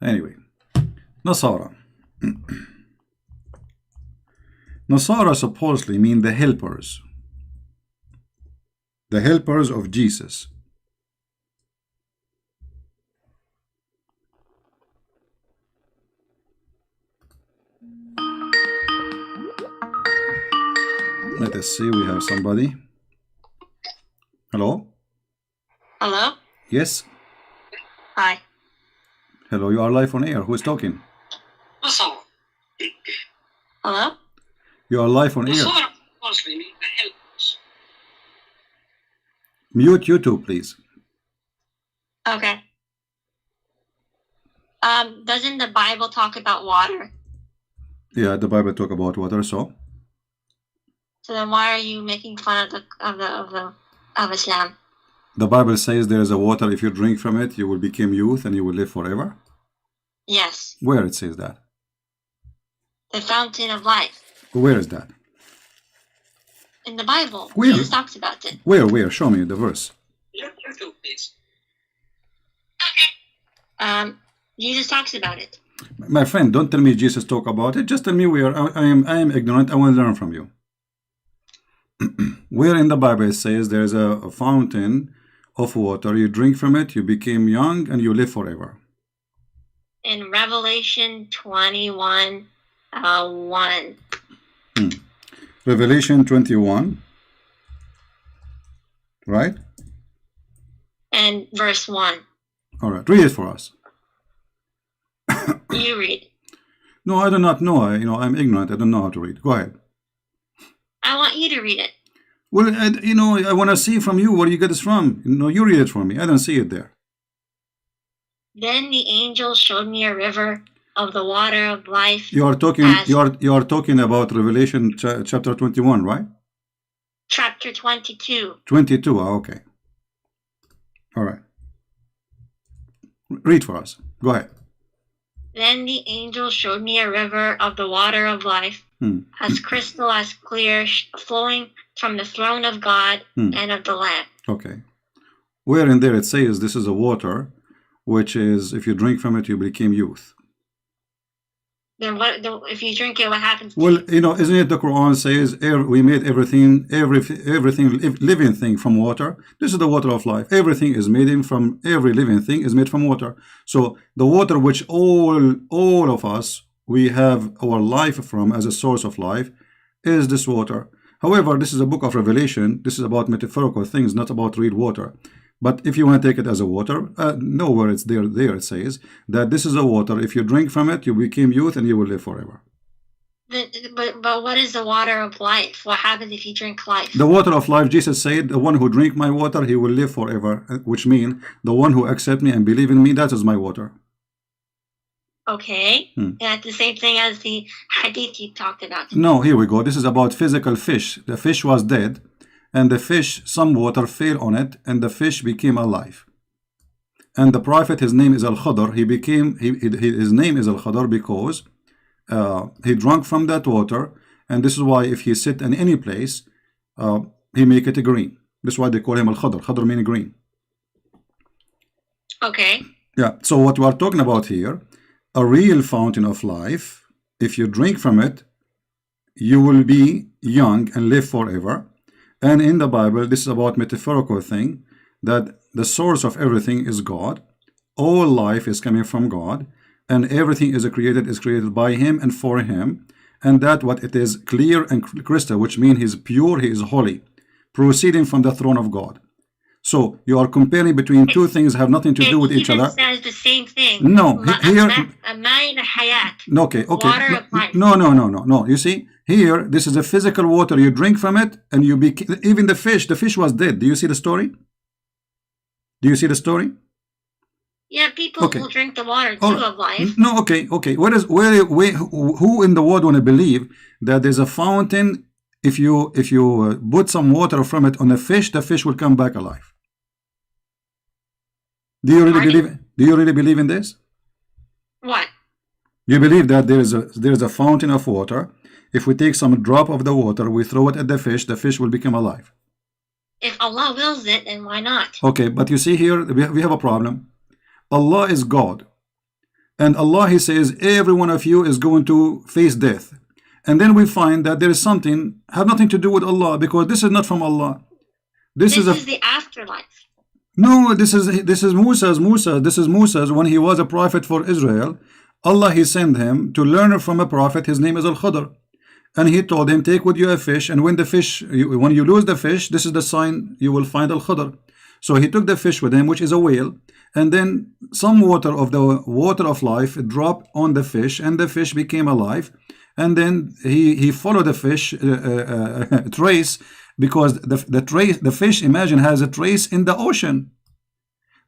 Anyway, Nasara. Nasara supposedly mean the helpers. The helpers of Jesus. Let us see, we have somebody. Hello? Hello? Yes? Hi. Hello, you are live on air. Who is talking? Hello? You are live on air. Mute YouTube, please. Okay. Doesn't the Bible talk about water? Yeah, the Bible talk about water, so? So then why are you making fun of Islam? The Bible says there is a water, if you drink from it, you will become youth and you will live forever? Yes. Where it says that? The fountain of life. Where is that? In the Bible. Where? Jesus talks about it. Where? Show me the verse. YouTube, please. Okay. Jesus talks about it. My friend, don't tell me Jesus talk about it. Just tell me where. I am ignorant. I want to learn from you. Where in the Bible it says there is a fountain of water. You drink from it, you become young, and you live forever. In Revelation 21, 1. Revelation 21. Right? And verse 1. All right. Read it for us. You read. No, I do not know. I'm ignorant. I don't know how to read. Go ahead. I want you to read it. Well, I want to see from you where you get this from. You read it for me. I don't see it there. Then the angel showed me a river of the water of life. You are talking about Revelation chapter 21, right? Chapter 22. 22. Okay. All right. Read for us. Go ahead. Then the angel showed me a river of the water of life, as crystal, as clear, flowing from the throne of God and of the Lamb. Okay. Where in there it says this is a water, which is, if you drink from it, you become youth. Then if you drink it, what happens? Well, isn't it the Quran says we made everything living thing from water? This is the water of life. Everything is made from, every living thing is made from water. So the water which all of us, we have our life from as a source of life is this water. However, this is a book of Revelation. This is about metaphorical things, not about real water. But if you want to take it as a water, nowhere it's there it says that this is a water. If you drink from it, you become youth and you will live forever. But what is the water of life? What happens if you drink life? The water of life, Jesus said, the one who drink my water, he will live forever, which means the one who accept me and believe in me, that is my water. Okay. And that's the same thing as the hadith you talked about. No, here we go. This is about physical fish. The fish was dead. And the fish, some water fell on it, and the fish became alive. And the prophet, his name is Al-Khadr. His name is Al-Khadr because he drank from that water, and this is why if he sit in any place, he make it green. This is why they call him Al-Khadr. Khadr means green. Okay. Yeah. So what we are talking about here, a real fountain of life. If you drink from it, you will be young and live forever. And in the Bible, this is about metaphorical thing, that the source of everything is God. All life is coming from God, and everything is created by Him and for Him. And that what it is clear and crystal, which means He is pure, He is holy, proceeding from the throne of God. So you are comparing between two things have nothing to do with each other. It says the same thing. No, here. Okay. Water of life. No. You see, here, this is a physical water. You drink from it, and you become. Even the fish was dead. Do you see the story? Do you see the story? Yeah, people will drink the water too of life. No, okay. Who in the world want to believe that there's a fountain? If you put some water from it on the fish will come back alive. Do you really believe in this? What? You believe that there is a fountain of water. If we take some drop of the water, we throw it at the fish will become alive. If Allah wills it, then why not? Okay, but you see here, we have a problem. Allah is God. and Allah, He says, every one of you is going to face death. And then we find that there is something have nothing to do with Allah, because this is not from Allah. This is the afterlife. No, this is Musa's when he was a prophet for Israel. Allah, He sent him to learn from a prophet. His name is Al-Khadr. And He told him, take with you a fish, and when you lose the fish, this is the sign you will find Al-Khadr. So he took the fish with him, which is a whale, and then some water of the water of life dropped on the fish, and the fish became alive. And then he followed the fish trace, because the fish, imagine, has a trace in the ocean.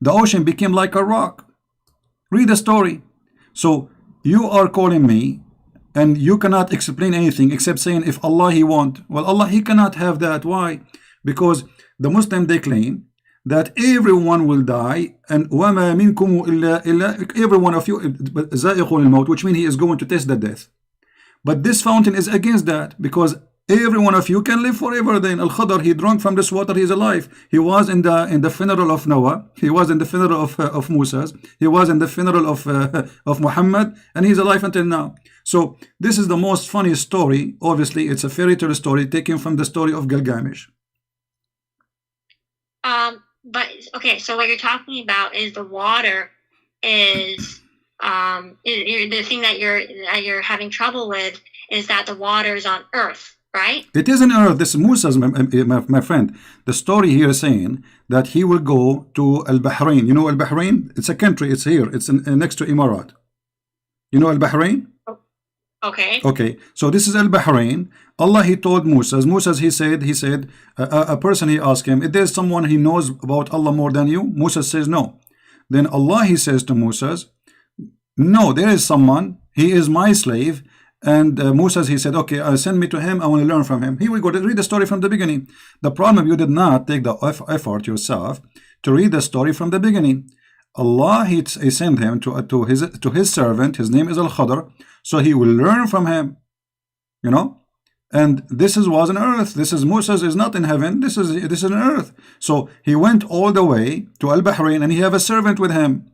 The ocean became like a rock. Read the story. So you are calling me, and you cannot explain anything except saying, if Allah He want. Well, Allah, He cannot have that. Why? Because the Muslim, they claim that everyone will die, and وَمَا مِنْكُمُ إِلَّا every one of you زَائِقُ الْمَوْتِ, which means he is going to taste the death. But this fountain is against that, because every one of you can live forever. Then Al-Khadr, he drank from this water, he is alive. He was in the funeral of Noah, he was in the funeral of Musa's, he was in the funeral of Muhammad, and he's alive until now. So this is the most funny story. Obviously, it's a fairy tale story taken from the story of Gilgamesh. But okay, so what you're talking about is the water is the thing that you're having trouble with is that the water is on earth, right? It is on earth. This is Musa's, my friend. The story here is saying that he will go to Al-Bahrain. You know Al-Bahrain? It's a country. It's here. It's next to Emirat. You know Al-Bahrain? Okay. Okay. So this is Al-Bahrain. Allah, He told Musa's, he said, a person, he asked him, is there someone he knows about Allah more than you? Musa says no. Then Allah, He says to Musa's, no, there is someone. He is my slave. And Musa, he said, okay, send me to him. I want to learn from him. Here we go. Read the story from the beginning. The problem, you did not take the effort yourself to read the story from the beginning. Allah, He sent him to his servant. His name is Al-Khadr. So he will learn from him. You know? And this was on earth. This is Musa is not in heaven. This is on earth. So he went all the way to Al-Bahrain, and he have a servant with him.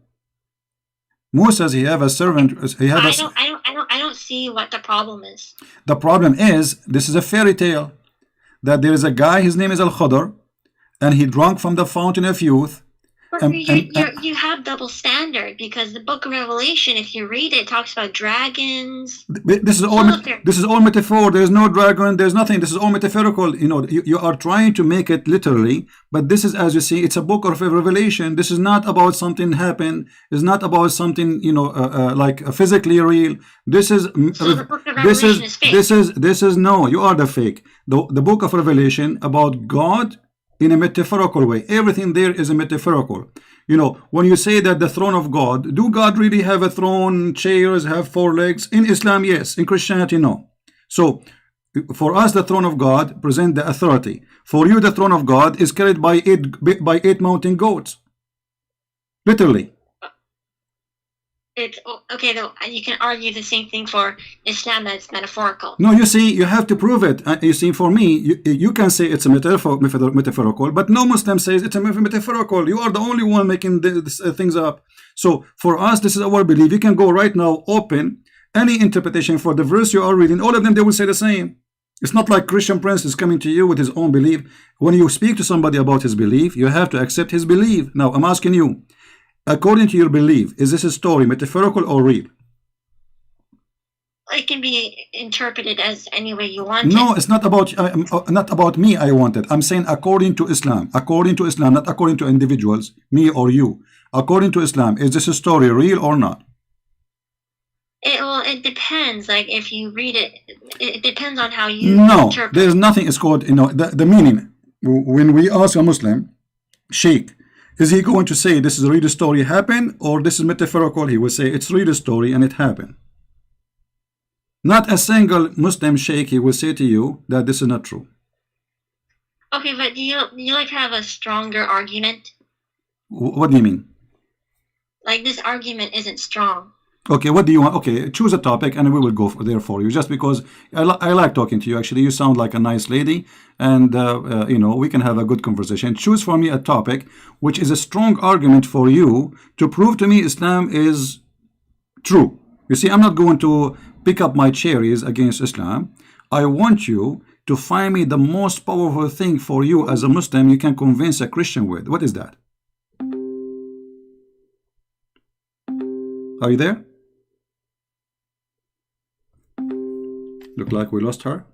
Musa, he have a servant. I don't see what the problem is. The problem is, this is a fairy tale, that there is a guy, his name is Al-Khadr, and he drank from the fountain of youth. You have double standard, because the book of Revelation, if you read it, talks about dragons. This is all metaphor. There is no dragon. There's nothing. This is all metaphorical. You know, you are trying to make it literally, but this is, as you see, it's a book of Revelation. This is not about something happened. It's not about something, you know, like physically real. This is the book of Revelation is fake. This is no. You are the fake. The book of Revelation about God in a metaphorical way. Everything there is a metaphorical. You know, when you say that the throne of God, do God really have a throne, chairs, have 4 legs? In Islam, yes. In Christianity, no. So, for us, the throne of God present the authority. For you, the throne of God is carried by eight mountain goats. Literally. It's okay, though. You can argue the same thing for Islam, that it's metaphorical. No, you see, you have to prove it. You see, for me, you can say it's a metaphorical, but no Muslim says it's a metaphorical. You are the only one making these things up. So for us, this is our belief. You can go right now, open any interpretation for the verse you are reading. All of them, they will say the same. It's not like Christian Prince is coming to you with his own belief. When you speak to somebody about his belief, you have to accept his belief. Now, I'm asking you, according to your belief, is this a story metaphorical or real? It can be interpreted as any way you want. No, it's not about me. I want it. I'm saying according to Islam. According to Islam, not according to individuals, me or you. According to Islam, is this a story real or not? It depends. Like if you read it, it depends on how you interpret. There's nothing. It's called, you know, the meaning. When we ask a Muslim, Sheikh, is he going to say this is a real story happened, or this is metaphorical? He will say it's real story and it happened. Not a single Muslim sheikh, he will say to you that this is not true. Okay, but do you like have a stronger argument? What do you mean? Like this argument isn't strong. Okay, what do you want? Okay, choose a topic and we will go there for you. Just because I like talking to you. Actually, you sound like a nice lady, and you know, we can have a good conversation. Choose for me a topic which is a strong argument for you to prove to me Islam is True. You see, I'm not going to pick up my cherries against Islam. I want you to find me the most powerful thing for you as a Muslim you can convince a Christian with. What is that? Are you there? Look like we lost her.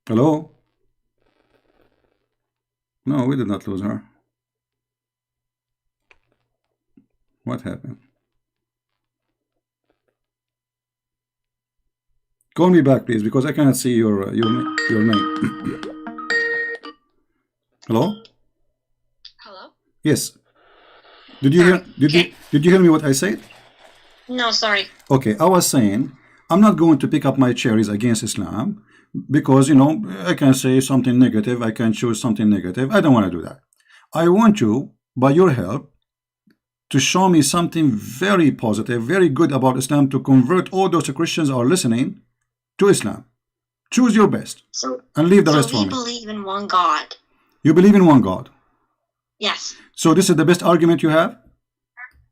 Hello? No, we did not lose her. What happened? Call me back, please, because I cannot see your name. Hello? Hello? Yes. Did you hear? Did you hear me what I said? No, sorry. Okay, I was saying I'm not going to pick up my cherries against Islam because, you know, I can say something negative, I can choose something negative. I don't want to do that. I want you, by your help, to show me something very positive, very good about Islam to convert all those Christians who are listening to Islam. Choose your best and leave the rest for me. We believe in one God. You believe in one God? Yes. So this is the best argument you have?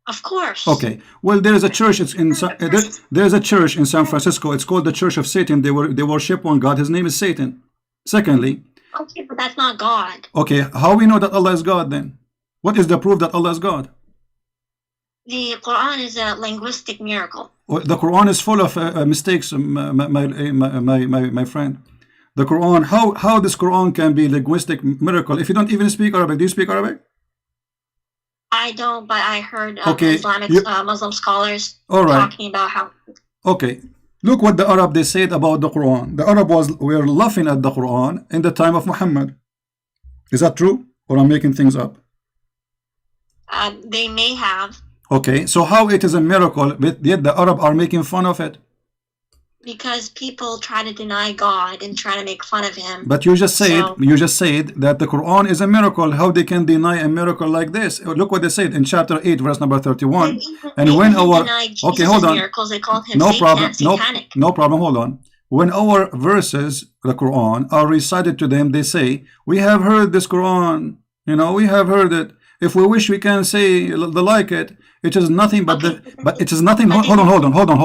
Of course. Okay. Well, there is a church. There's a church in San Francisco. It's called the Church of Satan. They worship one God. His name is Satan. Secondly. Okay, but that's not God. Okay. How we know that Allah is God then? What is the proof that Allah is God? The Quran is a linguistic miracle. Well, the Quran is full of mistakes, my friend. The Quran. How this Quran can be linguistic miracle if you don't even speak Arabic? Do you speak Arabic? I don't, but I heard Islamic Muslim scholars talking about how. Okay, look what the Arab they said about the Quran. The Arab were laughing at the Quran in the time of Muhammad. Is that true, or I'm making things up? They may have. Okay, so how it is a miracle, but yet the Arab are making fun of it? Because people try to deny God and try to make fun of him. But you just said that the Quran is a miracle. How they can deny a miracle like this? Look what they said in chapter 8, verse number 31. And when our okay, hold on. Miracles, they called him no problem. satanic. No problem. Hold on. When our verses, the Quran, are recited to them, they say, "We have heard this Quran. You know, we have heard it. If we wish, we can say the like it. It is nothing but it is nothing. Hold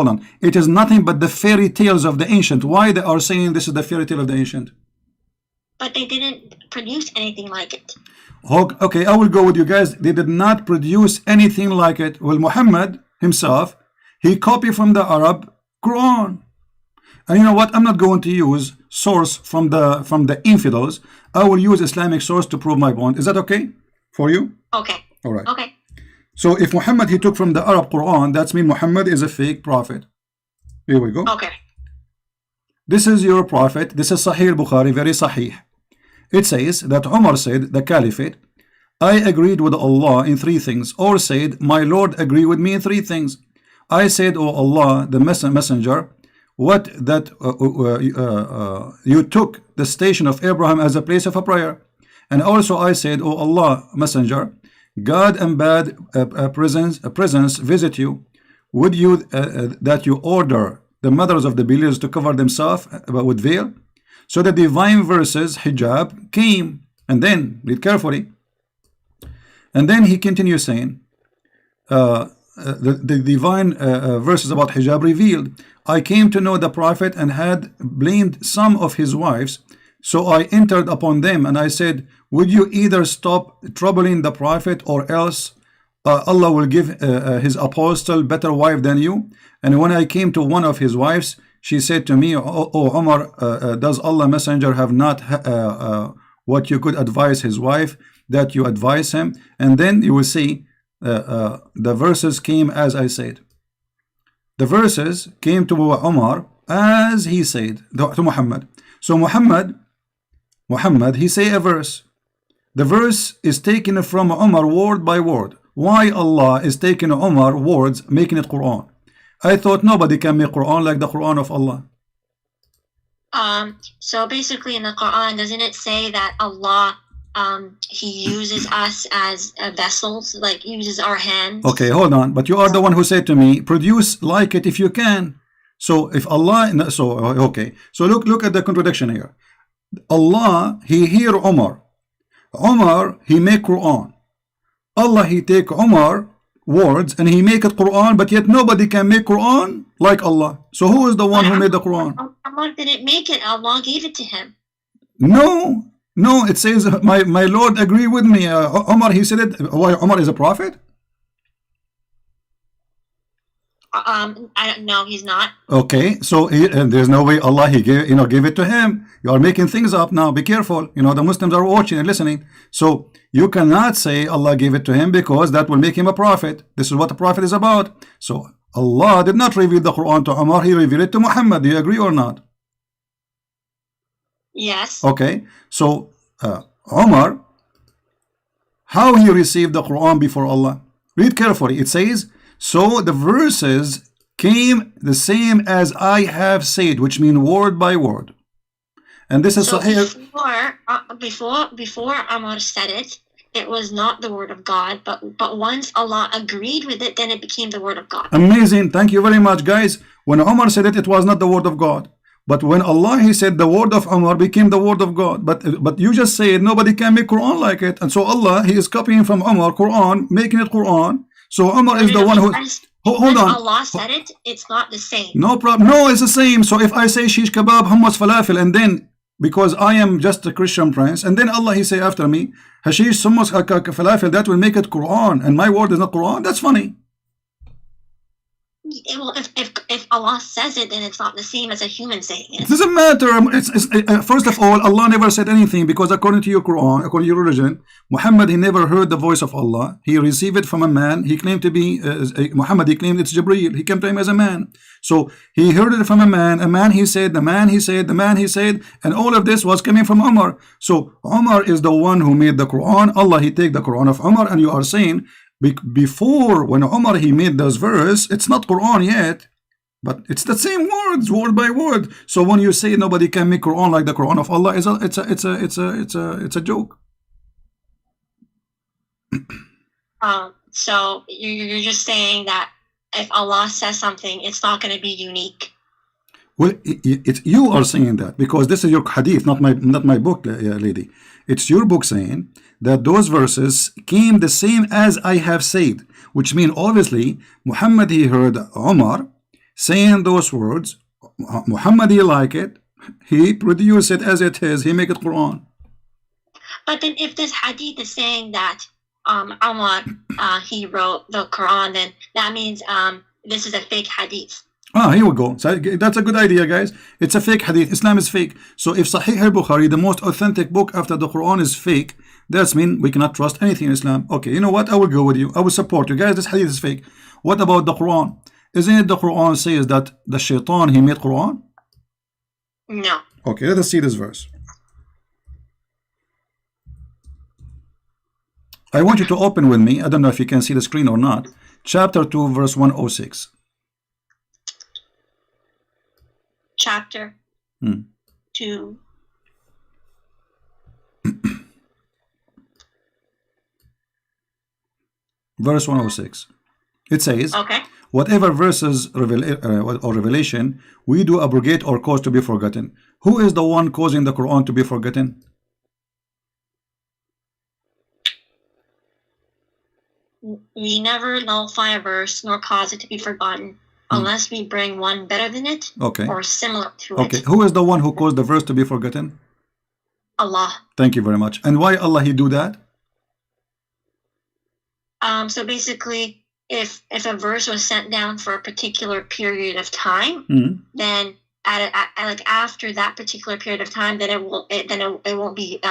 on. It is nothing but the fairy tales of the ancient. Why they are saying this is the fairy tale of the ancient? But they didn't produce anything like it. Okay, I will go with you guys. They did not produce anything like it. Well, Muhammad himself, he copied from the Arab Quran. And you know what? I'm not going to use source from the infidels. I will use Islamic source to prove my point. Is that okay for you? Okay. All right. Okay. So if Muhammad he took from the Arab Quran, that means Muhammad is a fake prophet. Here we go. Okay. This is your prophet. This is Sahih Bukhari, very Sahih. It says that Umar said, the Caliphate, I agreed with Allah in 3 things, or said, my Lord agreed with me in 3 things. I said, O Allah, the messenger, what that you took the station of Abraham as a place of a prayer. And also I said, O Allah, messenger, God and bad presence visit you. Would you that you order the mothers of the believers to cover themselves with veil? So the divine verses hijab came, and then read carefully. And then he continues saying, the divine verses about hijab revealed. I came to know the prophet and had blamed some of his wives. So I entered upon them and I said, would you either stop troubling the prophet or else Allah will give his apostle better wife than you? And when I came to one of his wives, she said to me, O Umar, does Allah messenger have not what you could advise his wife that you advise him? And then you will see the verses came as I said. The verses came to Umar as he said to Muhammad. So Muhammad, he say a verse. The verse is taken from Umar word by word. Why Allah is taking Umar words, making it Quran? I thought nobody can make Quran like the Quran of Allah. So basically in the Quran, doesn't it say that Allah, he uses us as vessels, like uses our hands? Okay, hold on. But you are the one who said to me, produce like it if you can. So if Allah, okay. So look at the contradiction here. Allah, he hear Umar. Umar, he make Quran. Allah, he take Umar words and he make it Quran, but yet nobody can make Quran like Allah. So who is the one who made the Quran? Allah didn't make it. Allah gave it to him. No, it says my Lord agree with me. Umar, he said it. Why Umar is a prophet? I don't know. He's not. Okay, so there's no way Allah he gave it to him. You are making things up now. Be careful. The Muslims are watching and listening. So you cannot say Allah gave it to him, because that will make him a prophet. This is what a prophet is about. So Allah did not reveal the Quran to Umar. He revealed it to Muhammad. Do you agree or not? Yes. Okay. So Umar, how he received the Quran before Allah? Read carefully. It says, so the verses came the same as I have said, which mean word by word. And this is so Sahih. Before Umar said it, it was not the word of God, but once Allah agreed with it, then it became the word of God. Amazing. Thank you very much, guys. When Umar said it, it was not the word of God. But when Allah he said, the word of Umar became the word of God. But you just said nobody can make Quran like it. And so Allah, he is copying from Umar Quran, making it Quran. So Umar is the one who... Hold on. Allah said it, it's not the same. No problem. No, it's the same. So if I say shish kebab, hummus, falafel, and then because I am just a Christian prince, and then Allah he say after me, hashish, hummus, falafel, that will make it Quran, and my word is not Quran. That's funny. Well, if Allah says it, then it's not the same as a human saying it. It doesn't matter. First of all, Allah never said anything, because according to your Quran, according to your religion, Muhammad, he never heard the voice of Allah. He received it from a man. He claimed to be Muhammad. He claimed it's Jibreel. He came to him as a man. So he heard it from a man. A man he said, the man he said, the man he said, and all of this was coming from Umar. So Umar is the one who made the Quran. Allah he take the Quran of Umar, and you are saying, before when Umar he made those verse, it's not Quran yet, but it's the same words, word by word. So when you say nobody can make Quran like the Quran of Allah, it's a joke. So you're just saying that if Allah says something, it's not going to be unique. Well, you are saying that because this is your hadith, not my book, lady. It's your book saying that those verses came the same as I have said, which means obviously Muhammad he heard Umar saying those words. Muhammad he like it, he produced it as it is, he make it Quran. But then if this hadith is saying that Umar he wrote the Quran, then that means this is a fake hadith. Here we go. So that's a good idea, guys. It's a fake hadith. Islam is fake. So if Sahih al-Bukhari, the most authentic book after the Quran, is fake, that's mean we cannot trust anything in Islam. Okay, you know what? I will go with you. I will support you. Guys, this hadith is fake. What about the Quran? Isn't it the Quran says that the shaitan, he made Quran? No. Okay, let us see this verse. I want you to open with me. I don't know if you can see the screen or not. Chapter 2, verse 106. Chapter 2. Verse 106. It says, okay, whatever verses or revelation we do abrogate or cause to be forgotten. Who is the one causing the Quran to be forgotten? We never nullify a verse nor cause it to be forgotten unless we bring one better than it, okay, or similar to okay. it. Who is the one who caused the verse to be forgotten? Allah. Thank you very much. And why Allah he do that? So basically, if a verse was sent down for a particular period of time, then like after that particular period of time, then it won't be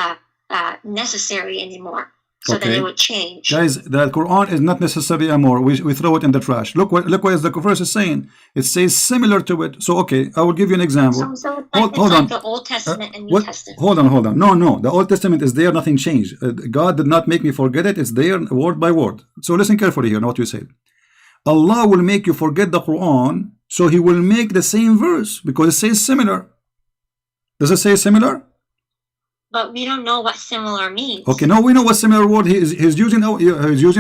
necessary anymore. So okay, then it would change. Guys, the Quran is not necessary anymore. We throw it in the trash. Look what the verse is saying. It says similar to it. So okay, I will give you an example. So it's like the Old Testament and New Testament. Hold on. No. The Old Testament is there. Nothing changed. God did not make me forget it. It's there word by word. So listen carefully here. Know what you said. Allah will make you forget the Quran, so He will make the same verse because it says similar. Does it say similar? But we don't know what similar means. Okay, now we know what similar word he's using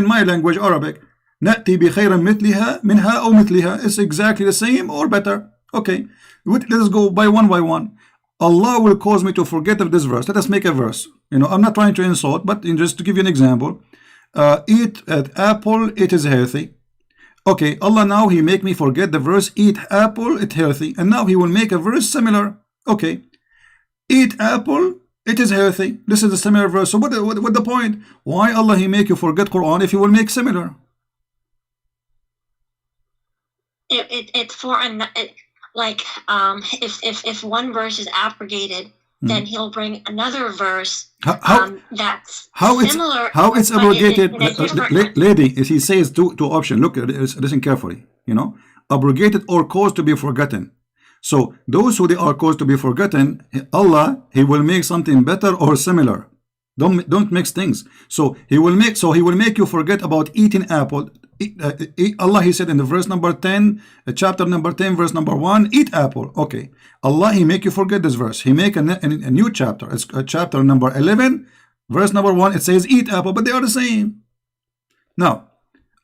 my language, Arabic. نأتي بخير مثلها منها أو مثلها. It's exactly the same or better. Okay, let's go by one. Allah will cause me to forget of this verse. Let us make a verse. I'm not trying to insult, but just to give you an example. eat apple, it is healthy. Okay, Allah now He make me forget the verse eat apple, it healthy, and now He will make a verse similar. Okay, eat apple, it is healthy. This is a similar verse. So what the point? Why Allah He make you forget Quran if He will make similar? It's for like if one verse is abrogated, then He'll bring another verse that's similar. How it's abrogated, lady? If He says two options. Look, listen carefully. You know, abrogated or caused to be forgotten. So those who they are caused to be forgotten, Allah He will make something better or similar. Don't mix things. So He will make you forget about eating apple. Allah He said in the verse number 10, chapter number 10, verse number 1, eat apple. Okay, Allah He make you forget this verse. He make a new chapter. It's chapter number 11, verse number 1. It says eat apple, but they are the same. Now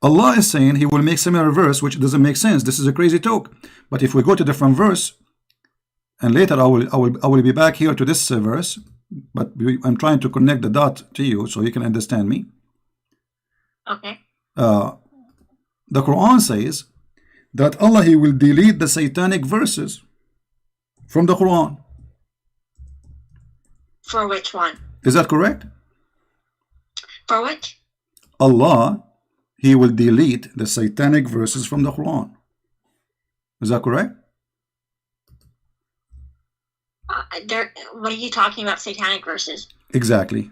Allah is saying He will make similar verse, which doesn't make sense. This is a crazy talk. But if we go to different verse, and later I will be back here to this verse, but I'm trying to connect the dot to you so you can understand me. Okay. The Quran says that Allah He will delete the satanic verses from the Quran. For which one? Is that correct? For which? Allah He will delete the satanic verses from the Quran. Is that correct? What are you talking about? Satanic verses? Exactly.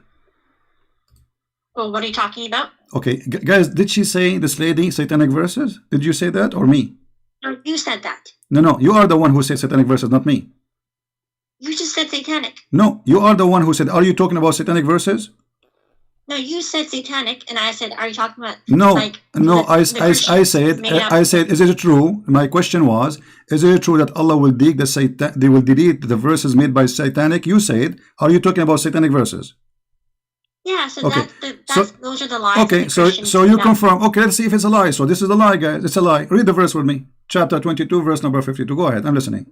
Well, what are you talking about? Okay, guys, did she say, this lady, satanic verses? Did you say that or me? No, you said that. No, you are the one who said satanic verses, not me. You just said satanic. No, you are the one who said, are you talking about satanic verses? No, you said satanic, and I said, are you talking about? No, like, I said, is it true? My question was, is it true that Allah will delete the verses made by satanic? You said, are you talking about satanic verses? Yeah, so okay. Those are the lies. Okay, so you confirm. Okay, let's see if it's a lie. So this is a lie, guys. It's a lie. Read the verse with me. Chapter 22, verse number 52. Go ahead. I'm listening.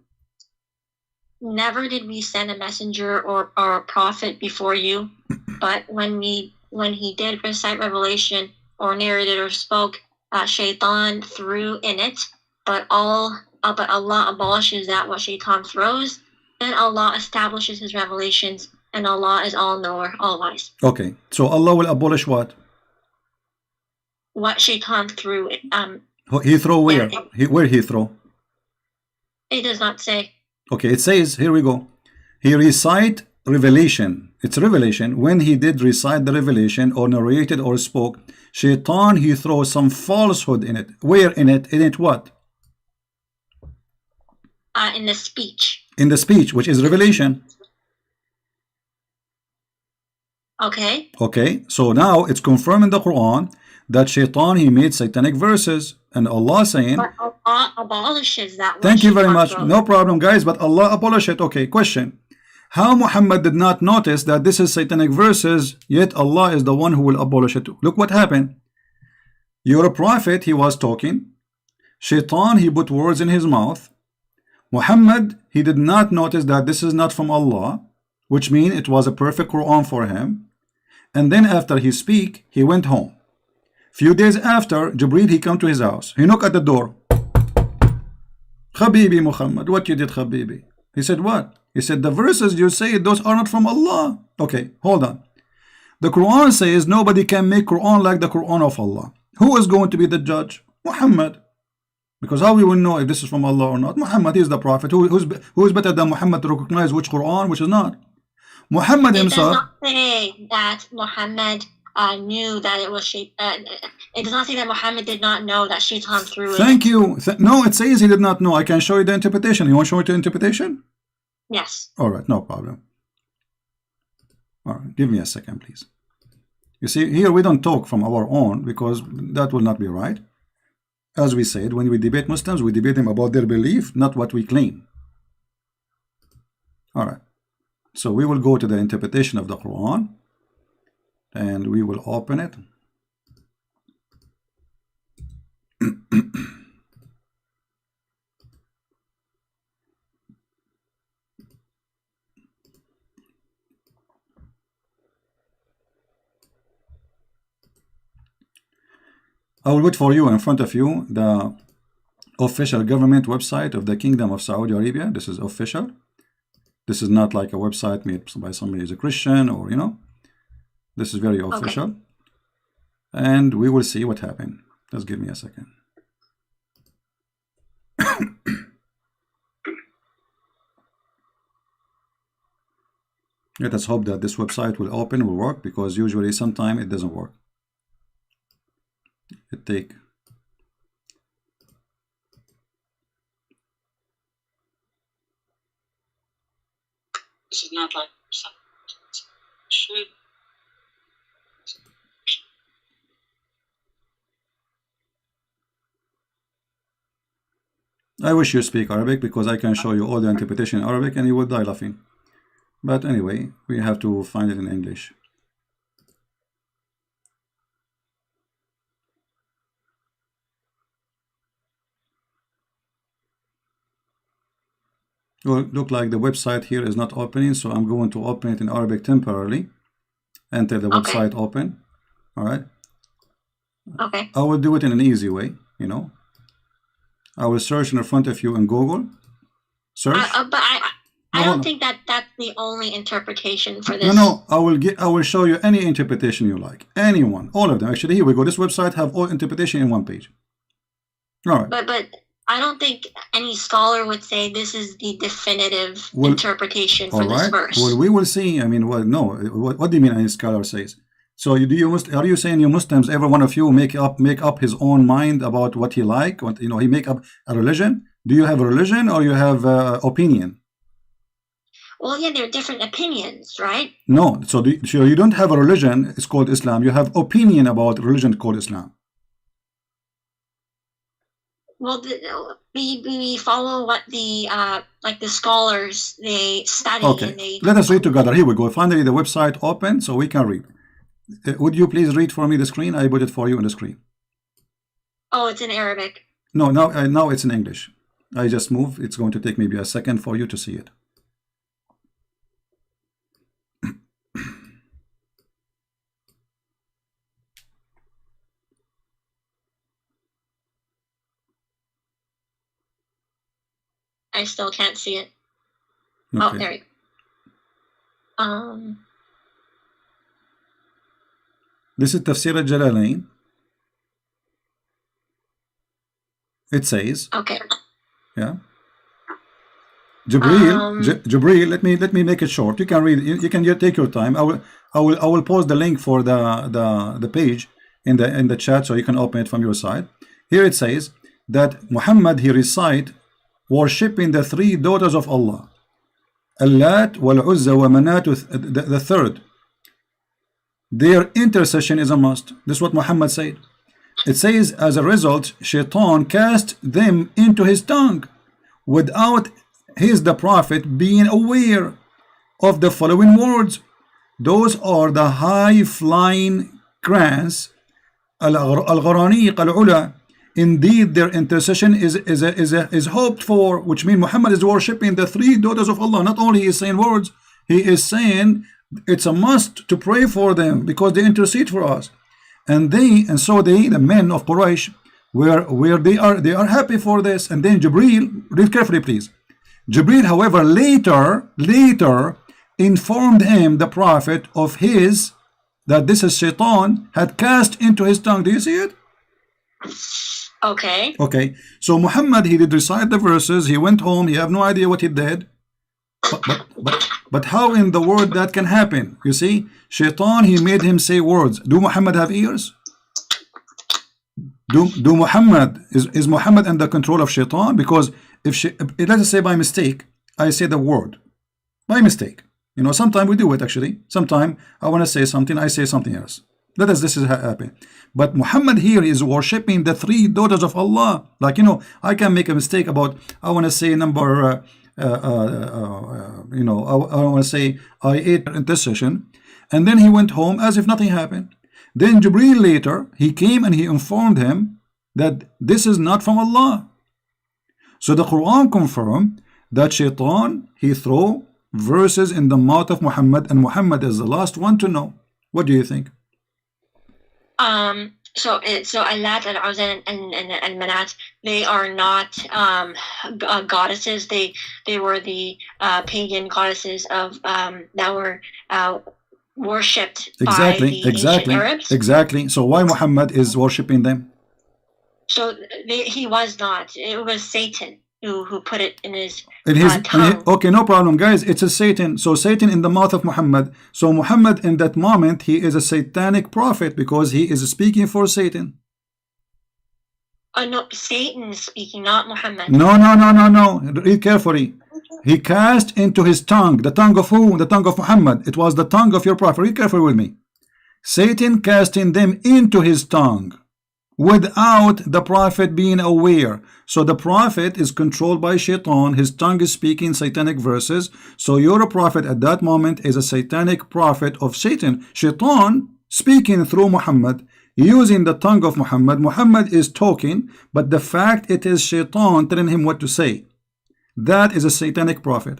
Never did we send a messenger or a prophet before you, but when he did recite revelation or narrated or spoke, Shaitan threw in it, but Allah abolishes that what Shaitan throws, and Allah establishes His revelations, and Allah is all knower, all wise. Okay, so Allah will abolish what? What Shaitan threw. He throw where? Where he throw? It does not say. Okay, it says, here we go. He recite revelation. It's revelation. When he did recite the revelation or narrated or spoke, Shaitan, he throws some falsehood in it. Where in it? In it what? In the speech. In the speech, which is revelation. Okay. Okay, so now it's confirmed in the Quran that Shaitan, he made satanic verses, and Allah saying, but Allah abolishes that. Thank you very much. No problem, guys, but Allah abolished it. Okay, question. How Muhammad did not notice that this is satanic verses, yet Allah is the one who will abolish it? Look what happened. You're a prophet, he was talking. Shaitan, he put words in his mouth. Muhammad, he did not notice that this is not from Allah, which means it was a perfect Quran for him. And then after he speak, he went home. Few days after, Jibreel, he come to his house. He knocked at the door. Habibi Muhammad, what you did, Habibi? He said, what? He said, the verses you say, those are not from Allah. Okay, hold on. The Quran says nobody can make Quran like the Quran of Allah. Who is going to be the judge? Muhammad. Because how we will know if this is from Allah or not? Muhammad is the prophet. Who is better than Muhammad to recognize which Quran, which is not? Muhammad himself. It does not say that Muhammad knew that it was Shaitan. It does not say that Muhammad did not know that Shaitan threw it. Thank you. No, it says he did not know. I can show you the interpretation. You want to show you the interpretation? Yes. All right, no problem. All right, give me a second, please. You see, here we don't talk from our own because that will not be right. As we said, when we debate Muslims, we debate them about their belief, not what we claim. All right. So we will go to the interpretation of the Quran and we will open it. I will put for you in front of you the official government website of the Kingdom of Saudi Arabia. This is official. This is not like a website made by somebody who's a Christian or, you know. This is very official. Okay. And we will see what happened. Just give me a second. Let us hope that this website will open, will work, because usually sometimes it doesn't work. It take. This is not like should. I wish you speak Arabic, because I can show you all the interpretation in Arabic and you will die laughing. But anyway, we have to find it in English. Well, look like the website here is not opening, so I'm going to open it in Arabic temporarily until the website open. All right. Okay. I will do it in an easy way, you know. I will search in front of you in Google. Search. But I don't think that that's the only interpretation for this. No, I will show you any interpretation you like. Anyone, all of them. Actually, here we go. This website have all interpretation in one page. All right. But I don't think any scholar would say this is the definitive interpretation for this verse. Well, we will see. I mean, well, no. What do you mean any scholar says? So are you saying you Muslims, every one of you make up his own mind about what he like? What, you know, he make up a religion? Do you have a religion or you have opinion? Well, yeah, there are different opinions, right? No. So you don't have a religion. It's called Islam. You have opinion about religion called Islam. Well, we follow what the like the scholars they study. Okay. And they. Let us read together. Here we go. Finally, the website open, so we can read. Would you please read for me the screen? I put it for you on the screen. Oh, it's in Arabic. No, now it's in English. I just moved. It's going to take maybe a second for you to see it. I still can't see it. Okay. Oh, there you go. This is Tafsir al-Jalalain. It says. Okay. Yeah. Jibril. Let me make it short. You can read. You can take your time. I will post the link for the page in the chat, so you can open it from your side. Here it says that Muhammad, he recite worshipping the three daughters of Allah, Allat wal Uzza wa Manat, the third. Their intercession is a must. This is what Muhammad said. It says, as a result, Shaitan cast them into his tongue without the Prophet being aware of the following words. Those are the high-flying crans, al-gharaniq al-ula. Indeed, their intercession is hoped for, which means Muhammad is worshipping the three daughters of Allah. Not only is saying words, he is saying it's a must to pray for them because they intercede for us. And so the men of Quraysh, where they are happy for this. And then Jibril, read carefully please. Jibril, however, later informed him, the Prophet, of that this is Shaitan had cast into his tongue. Do you see it? Okay. Okay. So Muhammad, he did recite the verses. He went home. He have no idea what he did. But how in the world that can happen? You see, Shaitan, he made him say words. Do Muhammad have ears? Do Muhammad, is Muhammad under control of Shaitan? Because if let us say by mistake, I say the word by mistake. You know, sometimes we do it actually. Sometimes I want to say something, I say something else. This is happen. But Muhammad here is worshipping the three daughters of Allah. Like, you know, I can make a mistake about, I want to say number, you know, I want to say I ate intercession. And then he went home as if nothing happened. Then Jibreel later, he came and he informed him that this is not from Allah. So the Quran confirmed that Shaitan, he threw verses in the mouth of Muhammad, and Muhammad is the last one to know. What do you think? So Allat, Al-Uzza, and Manat, they are not goddesses. They were the pagan goddesses of that were worshipped by the ancient Arabs. Exactly. So why Muhammad is worshipping them? So he was not. It was Satan who put it in his tongue. Okay, no problem, guys. It's a Satan. So Satan in the mouth of Muhammad. So Muhammad in that moment, he is a satanic prophet because he is speaking for Satan. No, Satan is speaking, not Muhammad. No. Read carefully. He cast into his tongue. The tongue of who? The tongue of Muhammad. It was the tongue of your prophet. Read carefully with me. Satan casting them into his tongue without the prophet being aware. So the prophet is controlled by shaitan. His tongue is speaking satanic verses. So your prophet at that moment is a satanic prophet of Satan. Shaitan speaking through Muhammad, using the tongue of Muhammad. Muhammad is talking, but the fact it is shaitan telling him what to say. That is a satanic prophet.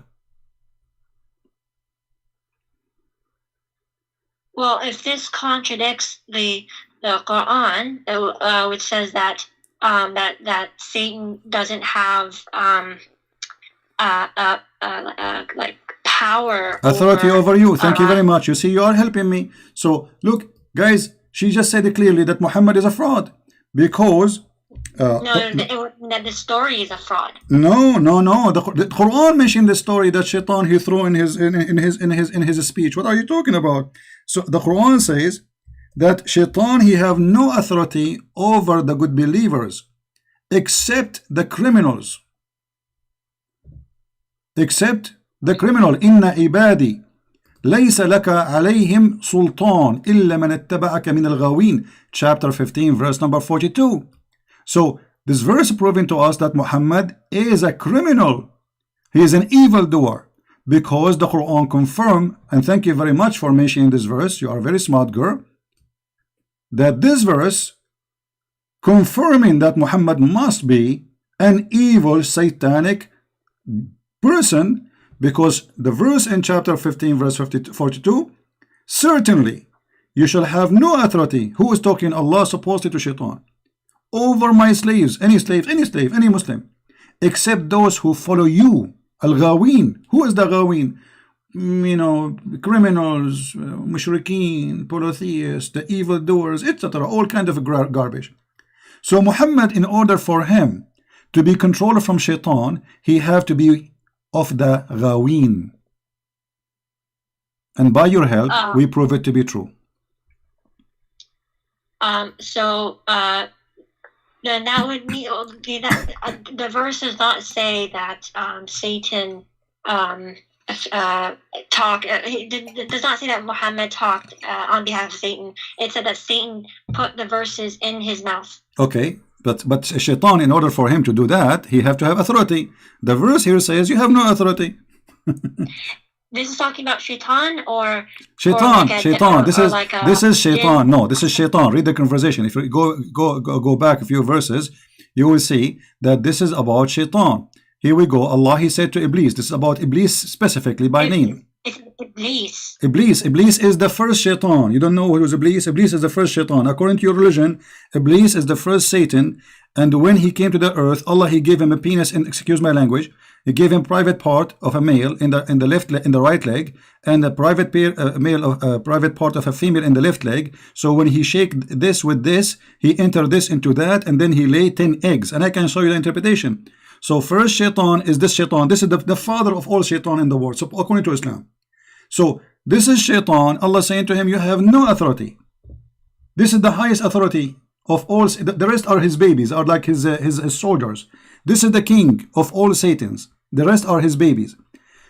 Well, if this contradicts the Quran, which says that that Satan doesn't have like power, authority over you. Thank you very much. You see, you are helping me. So look, guys, she just said it clearly that Muhammad is a fraud because that the story is a fraud. No. The Quran mentioned the story that Shaitan he threw in his speech. What are you talking about? So the Quran says that Shaitan he have no authority over the good believers except the criminals. Except the criminal. Inna ibadi ليس لك عليهم سلطان إلا من اتبعك من الغاوين. Chapter 15 verse number 42. So this verse proving to us that Muhammad is a criminal. He is an evildoer because the Quran confirm, and thank you very much for mentioning this verse. You are a very smart girl. That this verse confirming that Muhammad must be an evil satanic person, because the verse in chapter 15 verse 42, certainly you shall have no authority. Who is talking? Allah supposedly to Shaitan. Over my slaves, any slave, any Muslim, except those who follow you. Al-Ghaween. Who is the Ghaween? Criminals, mushrikeen, polytheists, the evildoers, etc. All kind of garbage. So Muhammad, in order for him to be controlled from Shaitan, he have to be of the Ghaween. And by your help, we prove it to be true. Then that would mean that the verse does not say that Satan talked. It does not say that Muhammad talked on behalf of Satan. It said that Satan put the verses in his mouth. Okay, but Shaitan, in order for him to do that, he have to have authority. The verse here says you have no authority. This is talking about Shaitan or Shaitan. This is Shaitan. No, this is Shaitan. Read the conversation. If you go back a few verses, you will see that this is about Shaitan. Here we go. Allah, he said to Iblis. This is about Iblis specifically by name. It's Iblis. Iblis is the first Shaitan. You don't know who was Iblis? Iblis is the first Shaitan. According to your religion, Iblis is the first Satan. And when he came to the earth, Allah, he gave him a penis, and excuse my language, he gave him private part of a male in the right leg, and a private private part of a female in the left leg. So when he shake this with this, he enter this into that, and then he lay 10 eggs. And I can show you the interpretation. So first Shaitan is this Shaitan. This is the father of all Shaitan in the world, so according to Islam. So this is Shaitan. Allah saying to him, you have no authority. This is the highest authority of all. The rest are his babies, are like his soldiers. This is the king of all Satans. The rest are his babies.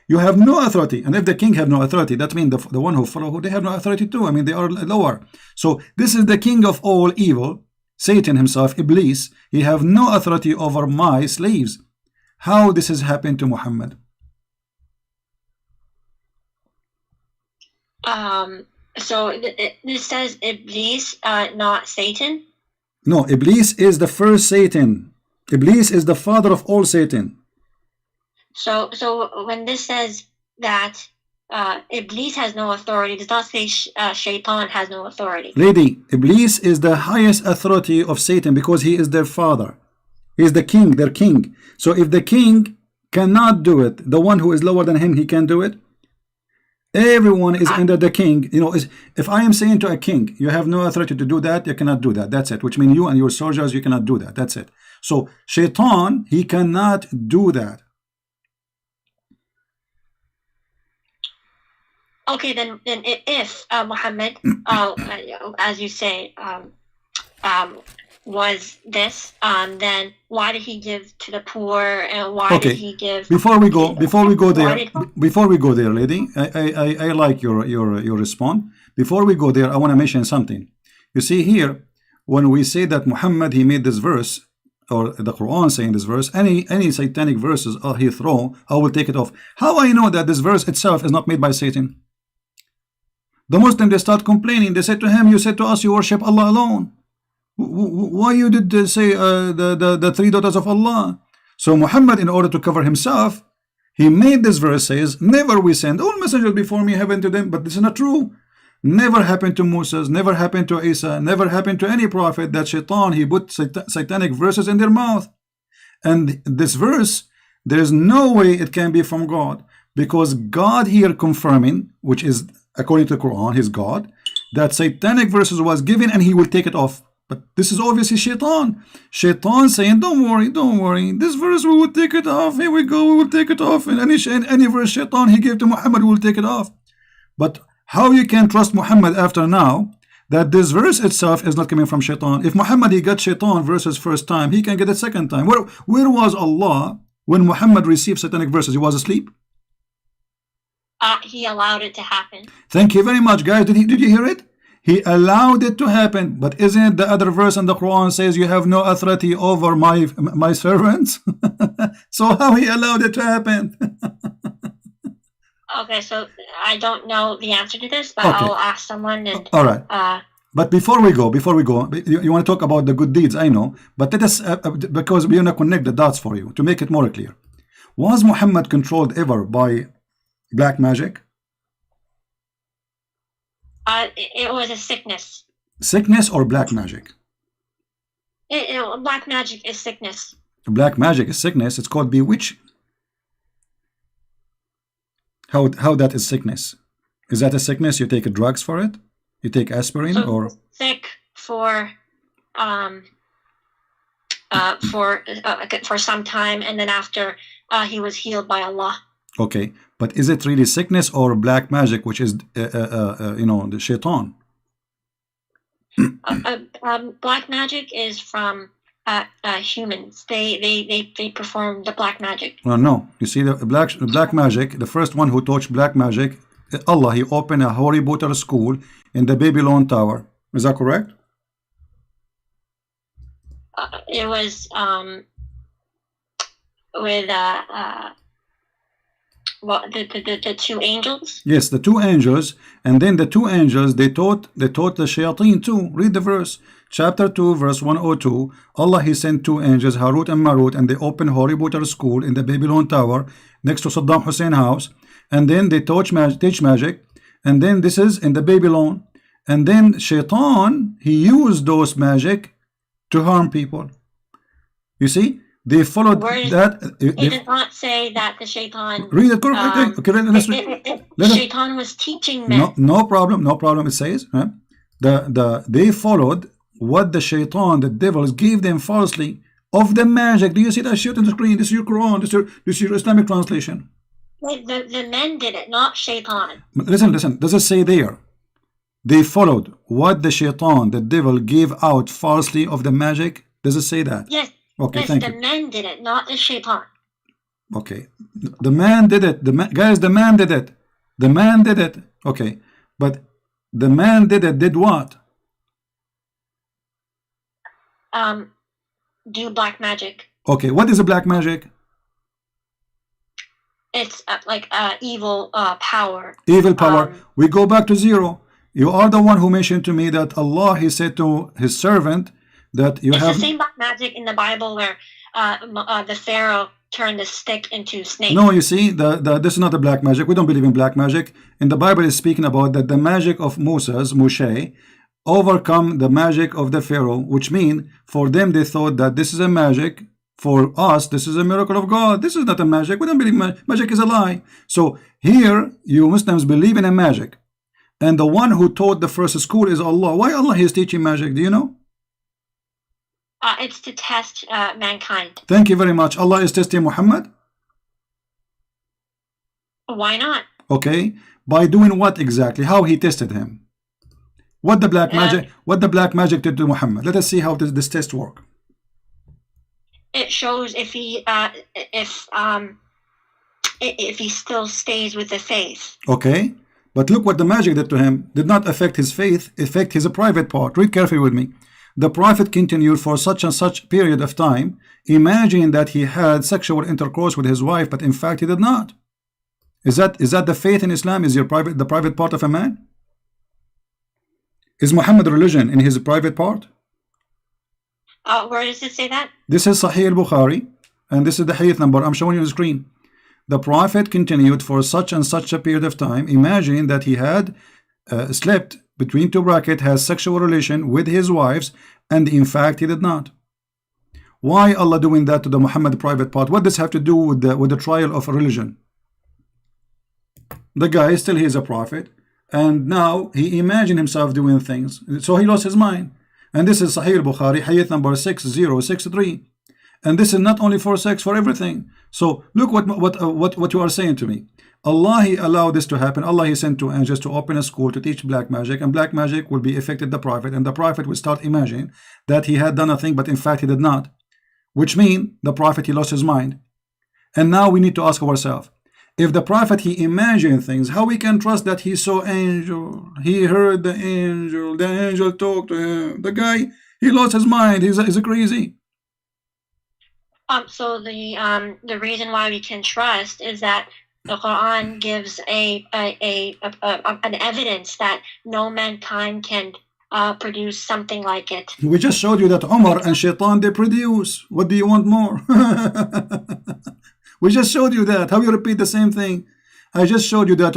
You have no authority. And if the king have no authority, that means the one who follow, they have no authority too. I mean, they are lower. So this is the king of all evil, Satan himself, Iblis. He have no authority over my slaves. How this has happened to Muhammad? So this says Iblis, not Satan? No, Iblis is the first Satan. Iblis is the father of all Satan. So when this says that Iblis has no authority. It does not say Shaitan has no authority. Lady, Iblis is the highest authority of Satan because he is their father. He is the king, their king. So if the king cannot do it, the one who is lower than him, he can do it. Everyone is under the king. You know, if I am saying to a king, you have no authority to do that, you cannot do that. That's it. Which means you and your soldiers, you cannot do that. That's it. So Shaitan, he cannot do that. Okay, then if Muhammad, as you say, was this, then why did he give to the poor, and why did he give? Before we go there, lady, I like your response. Before we go there, I want to mention something. You see here, when we say that Muhammad, he made this verse, or the Quran saying this verse, any satanic verses he throw, I will take it off. How I know that this verse itself is not made by Satan? The Muslims, they start complaining. They said to him, you said to us, you worship Allah alone. Why you did say the three daughters of Allah? So Muhammad, in order to cover himself, he made this verse says, never we send all messengers before me heaven to them. But this is not true. Never happened to Moses, never happened to Isa, never happened to any prophet that Shaitan, he put satanic verses in their mouth. And this verse, there is no way it can be from God, because God here confirming, which is according to the Quran, his God, that satanic verses was given and he will take it off. But this is obviously Shaitan. Shaitan saying, don't worry, this verse we will take it off. Here we go, we will take it off. And any verse Shaitan he gave to Muhammad, we will take it off. But how you can trust Muhammad after now that this verse itself is not coming from Shaitan? If Muhammad he got Shaitan verses first time, he can get it second time. Where was Allah when Muhammad received satanic verses? He was asleep. He allowed it to happen. Thank you very much, guys. Did you hear it? He allowed it to happen. But isn't it the other verse in the Quran says you have no authority over my servants? So how he allowed it to happen? Okay, so I don't know the answer to this, but I'll ask someone. And, all right. But before we go, you want to talk about the good deeds, I know. But let us, because we want to connect the dots for you to make it more clear. Was Muhammad controlled ever by black magic? It was a sickness. Sickness or black magic? Black magic is sickness. Black magic is sickness. It's called bewitch. How that is sickness? Is that a sickness? You take drugs for it? You take aspirin, so or sick for some time, and then after he was healed by Allah. Okay, but is it really sickness or black magic, which is the Shaitan? Black magic is from humans. They perform the black magic. No. You see, the black magic. The first one who taught black magic, Allah. He opened a Harry Potter school in the Babylon Tower. Is that correct? It was with the two angels. Yes, the two angels, and then the two angels they taught the shayateen too. Read the verse, chapter 2, verse 102. Allah he sent two angels, Harut and Marut, and they opened Harry Potter school in the Babylon Tower next to Saddam Hussein house, and then they teach magic, and then this is in the Babylon, and then Shaitan he used those magic to harm people. You see, they followed that. It did not say that the Shaitan. Read it. Okay, let's read. Shaitan was teaching men. No problem. It says they followed what the Shaitan, the devils, gave them falsely of the magic. Do you see that shit on the screen? This is your Quran. This is your Islamic translation. The men did it, not Shaitan. Listen. Does it say there? They followed what the Shaitan, the devil, gave out falsely of the magic. Does it say that? Yes. Okay, yes, thank you. The men did it, not the Shaitan. Okay, the man did it. The man did it. The man did it. Okay, but the man did it. Did what? Do black magic. Okay, what is a black magic? It's like evil power. Evil power. We go back to zero. You are the one who mentioned to me that Allah, he said to his servant that you have. It's the same black magic in the Bible where the Pharaoh turn the stick into snake. No, you see, this is not a black magic. We don't believe in black magic. And the Bible is speaking about that the magic of Moshe, overcome the magic of the Pharaoh, which mean for them they thought that this is a magic. For us, this is a miracle of God. This is not a magic. We don't believe magic is a lie. So here, you Muslims believe in a magic. And the one who taught the first school is Allah. Why Allah is teaching magic? Do you know? It's to test mankind. Thank you very much. Allah is testing Muhammad? Why not? Okay. By doing what exactly? How he tested him? What the black magic did to Muhammad? Let us see how this test work. It shows if he still stays with the faith. Okay. But look what the magic did to him. Did not affect his faith, affect his private part. Read carefully with me. The prophet continued for such and such period of time, imagining that he had sexual intercourse with his wife, but in fact he did not. Is that the faith in Islam? Is the private part of a man? Is Muhammad religion in his private part? Where does it say that? This is Sahih al-Bukhari, and this is the hadith number I'm showing you on the screen. The prophet continued for such and such a period of time, imagining that he had slept between two brackets, has sexual relation with his wives, and in fact he did not. Why Allah doing that to the Muhammad private part? What does have to do with the trial of a religion? The guy still he is a prophet, and now he imagined himself doing things, so he lost his mind. And this is Sahih al-Bukhari, hadith number 6063. And this is not only for sex, for everything. So look what you are saying to me. Allah he allowed this to happen. Allah he sent two angels to open a school to teach black magic, and black magic will be affected the prophet, and the prophet will start imagining that he had done a thing, but in fact he did not. Which means the prophet he lost his mind. And now we need to ask ourselves, if the prophet he imagined things, how we can trust that he saw angel, he heard the angel talked to him? The guy he lost his mind. He's a crazy. So the reason why we can trust is that the Quran gives an evidence that no mankind can produce something like it. We just showed you that Umar and Shaitan they produce. What do you want more? We just showed you that. How you repeat the same thing? I just showed you that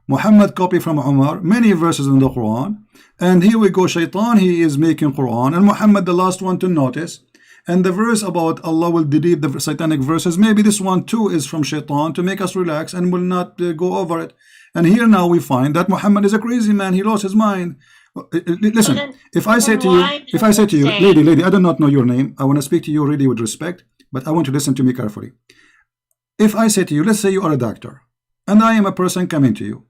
Muhammad copied from Umar many verses in the Quran, and here we go. Shaitan he is making Quran, and Muhammad the last one to notice. And the verse about Allah will delete the satanic verses, maybe this one too is from Shaitan to make us relax and will not go over it. And here now we find that Muhammad is a crazy man. He lost his mind. Listen, if I say to you, lady, I do not know your name. I want to speak to you really with respect, but I want you to listen to me carefully. If I say to you, let's say you are a doctor, and I am a person coming to you.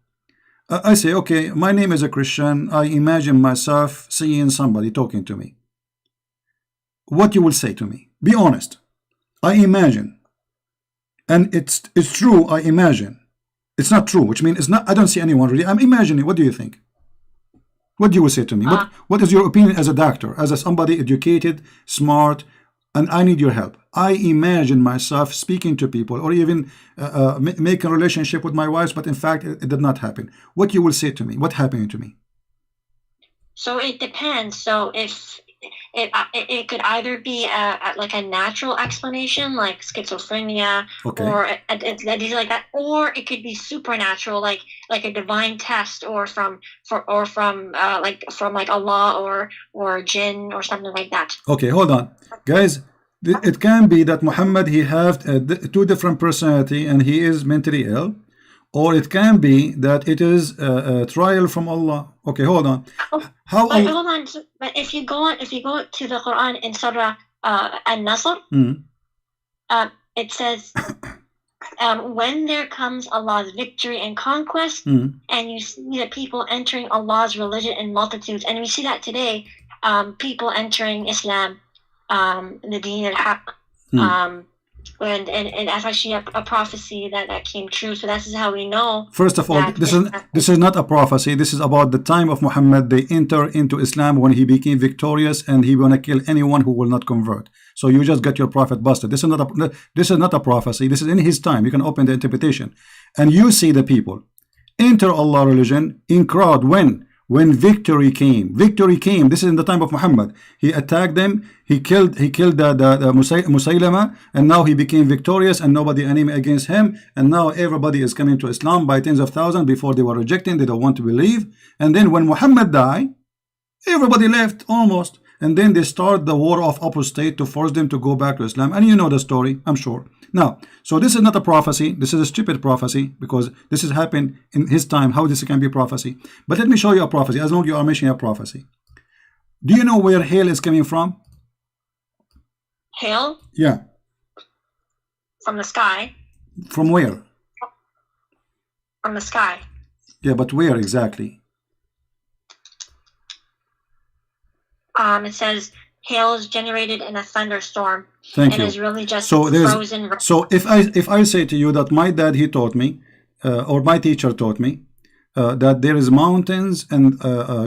I say, okay, my name is a Christian. I imagine myself seeing somebody talking to me. What you will say to me? Be honest. I imagine, and it's true. I imagine. It's not true, which means it's not. I don't see anyone really. I'm imagining. What do you think? What do you say to me? What is your opinion as a doctor, as somebody educated, smart, and I need your help? I imagine myself speaking to people, or even making a relationship with my wife, but in fact it did not happen. What you will say to me? What happened to me? So it depends. So if it could either be like a natural explanation, like schizophrenia, okay, or things like that, or it could be supernatural, like a divine test, or from Allah or jinn or something like that. Okay, hold on, guys. It can be that Muhammad he have two different personality and he is mentally ill, or it can be that it is a trial from Allah. Okay, hold on. Hold on. But if you go to the Quran in Surah An-Nasr, it says, when there comes Allah's victory and conquest, and you see the people entering Allah's religion in multitudes, and we see that today, people entering Islam, the Deen al-Haq, and that's actually a prophecy that came true. So this is how we know. First of all, this is not a prophecy. This is about the time of Muhammad. They enter into Islam when he became victorious, and he want to kill anyone who will not convert. So you just got your prophet busted. This is not a prophecy. This is in his time. You can open the interpretation, and you see the people enter Allah religion in crowd. When victory came, this is in the time of Muhammad. He attacked them, he killed the Musaylama, and now he became victorious and nobody enemy against him, and now everybody is coming to Islam by tens of thousands. Before they were rejecting, they don't want to believe, and then when Muhammad died, everybody left almost, and then they start the war of apostate to force them to go back to Islam, and you know the story, I'm sure. Now, so this is not a prophecy, this is a stupid prophecy, because this has happened in his time. How this can be prophecy? But let me show you a prophecy, as long as you are mentioning a prophecy. Do you know where hail is coming from? Hail? Yeah. From the sky. From where? From the sky. Yeah, but where exactly? It says hail is generated in a thunderstorm. Thank and you. Is really just so frozen. So if I say to you that my dad, he taught me, or my teacher taught me, that there is mountains and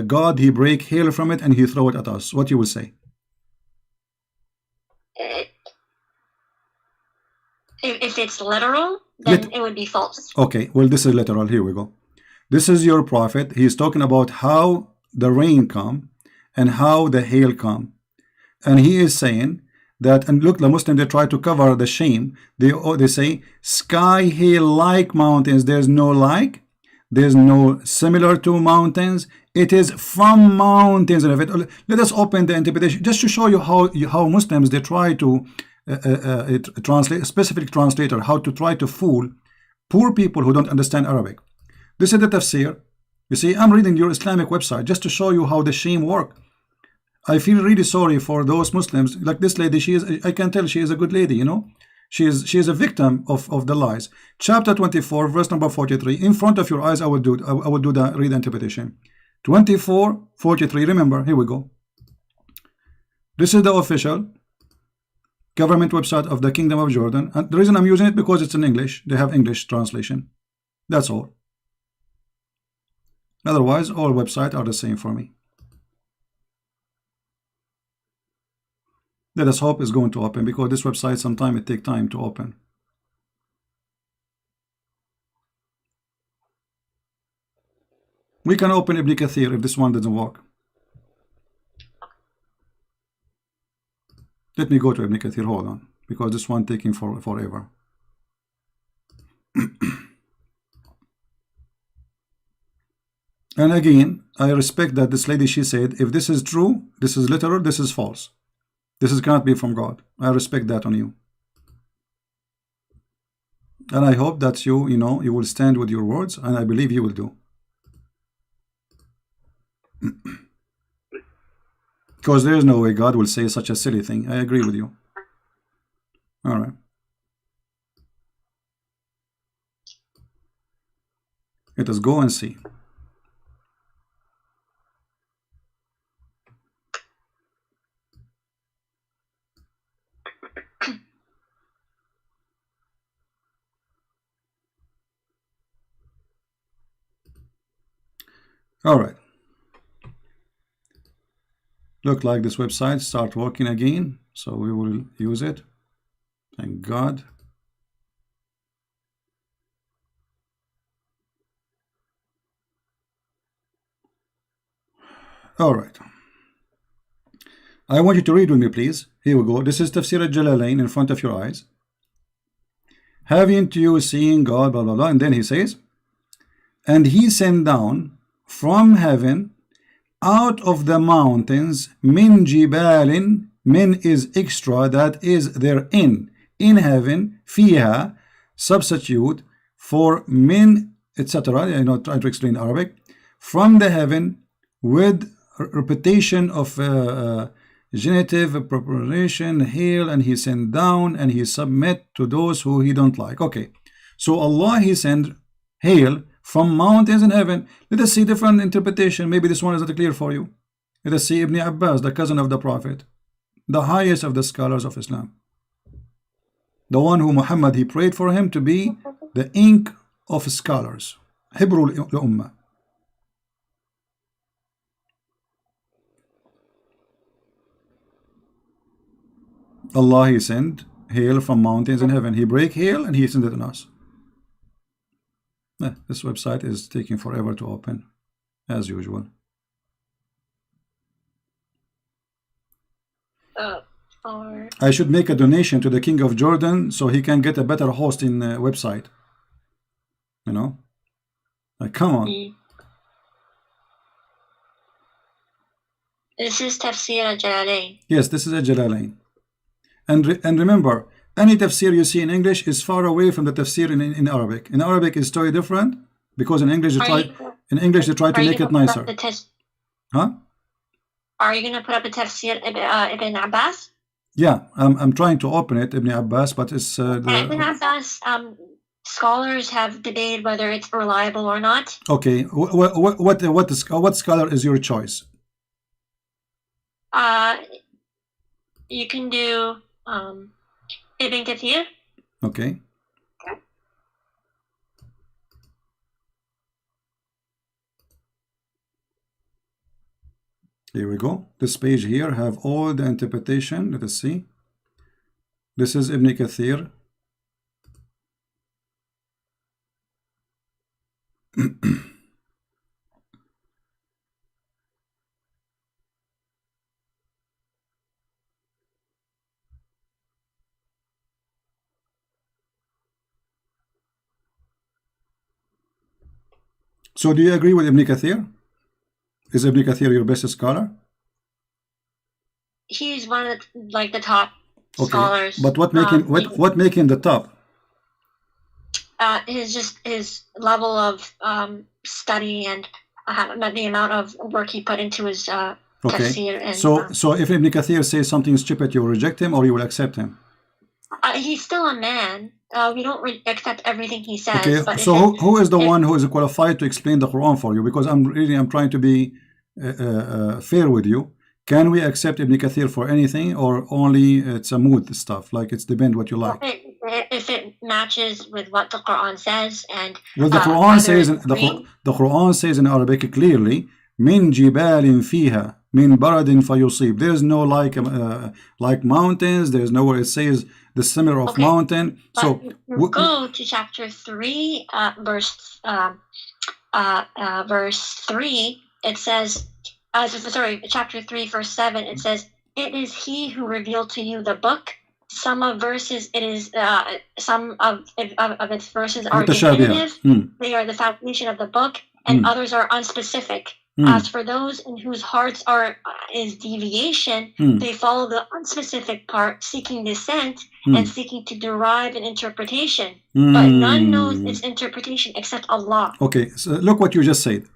God, he break hail from it and he throw it at us, what you will say? If it's literal, then it would be false. Okay, well, this is literal. Here we go. This is your prophet. He's talking about how the rain come and how the hail come, and he is saying that, and look, the Muslims, they try to cover the shame. They say sky hail like mountains. There's no like, there's no similar to mountains. It is from mountains. And if it, let us open the interpretation just to show you how Muslims, they try to translate, a specific translator, how to try to fool poor people who don't understand Arabic. This is the tafsir. You see, I'm reading your Islamic website just to show you how the shame work. I feel really sorry for those Muslims, like this lady. She is, I can tell she is a good lady, you know. She is a victim of the lies. Chapter 24, verse number 43. In front of your eyes, I will do the read interpretation. 24:43. Remember, here we go. This is the official government website of the Kingdom of Jordan, and the reason I'm using it because it's in English. They have English translation. That's all. Otherwise, all websites are the same for me. Let us hope it's going to open, because this website sometimes it takes time to open. We can open Ibn Kathir if this one doesn't work. Let me go to Ibn Kathir, hold on, because this one taking forever. And again, I respect that this lady, she said, if this is true, this is literal, this is false. This cannot be from God. I respect that on you. And I hope that you will stand with your words, and I believe you will do. Because there is no way God will say such a silly thing. I agree with you. All right. Let us go and see. All right. Look like this website start working again, so we will use it. Thank God. All right. I want you to read with me, please. Here we go. This is Tafsir al-Jalalain in front of your eyes. Haven't you seen God, blah, blah, blah. And then he says, and he sent down from heaven out of the mountains min jibalin, min is extra, that is therein, in heaven, fiha, substitute for min, etc. I know, try to explain Arabic. From the heaven, with repetition of genitive preparation, hail, and he sent down, and he submit to those who he don't like. Okay, so Allah, he sent hail from mountains in heaven. Let us see different interpretation. Maybe this one is not clear for you. Let us see Ibn Abbas, the cousin of the Prophet, the highest of the scholars of Islam, the one who Muhammad, he prayed for him to be the ink of scholars, Hibrul Ummah. Allah, he sent hail from mountains in heaven. He break hail and he sent it on us. This website is taking forever to open, as usual. Or I should make a donation to the King of Jordan so he can get a better hosting website. You know, like, come on. This is Tafsir al-Jalalain. Yes, this is a Jalalain. And remember, any tafsir you see in English is far away from the tafsir in Arabic. In Arabic, it's totally different because in English they try to make it nicer. Huh? Are you going to put up a tafsir Ibn Abbas? Yeah, I'm trying to open it, Ibn Abbas, but it's Ibn Abbas. Scholars have debated whether it's reliable or not. Okay, what scholar is your choice? You can do Ibn Kathir. Okay. Here we go. This page here have all the interpretation. Let us see. This is Ibn Kathir. So do you agree with Ibn Kathir? Is Ibn Kathir your best scholar? He's one of the top scholars. But what making the top? His level of study and the amount of work he put into his tafsir. And, so if Ibn Kathir says something stupid, you will reject him or you will accept him? He's still a man. We don't accept everything he says. Okay, but so who is the one who is qualified to explain the Quran for you? Because I'm trying to be fair with you. Can we accept Ibn Kathir for anything, or only it's a mood stuff? Like it's depend what you like. If it matches with what the Quran says, and well, the Quran says the Quran says in Arabic clearly, "Min jibalin fiha min baradin fayusib." There's no like mountains. There's nowhere it says the simmer of mountain. So go to chapter 3, verse 3. It says, chapter 3, verse 7. It says, "It is He who revealed to you the book." Some of verses, it is some of its verses are definitive. They are the foundation of the book, and others are unspecific. As for those in whose hearts is deviation, they follow the unspecific part, seeking dissent and seeking to derive an interpretation. But none knows its interpretation except Allah. Okay, so look what you just said.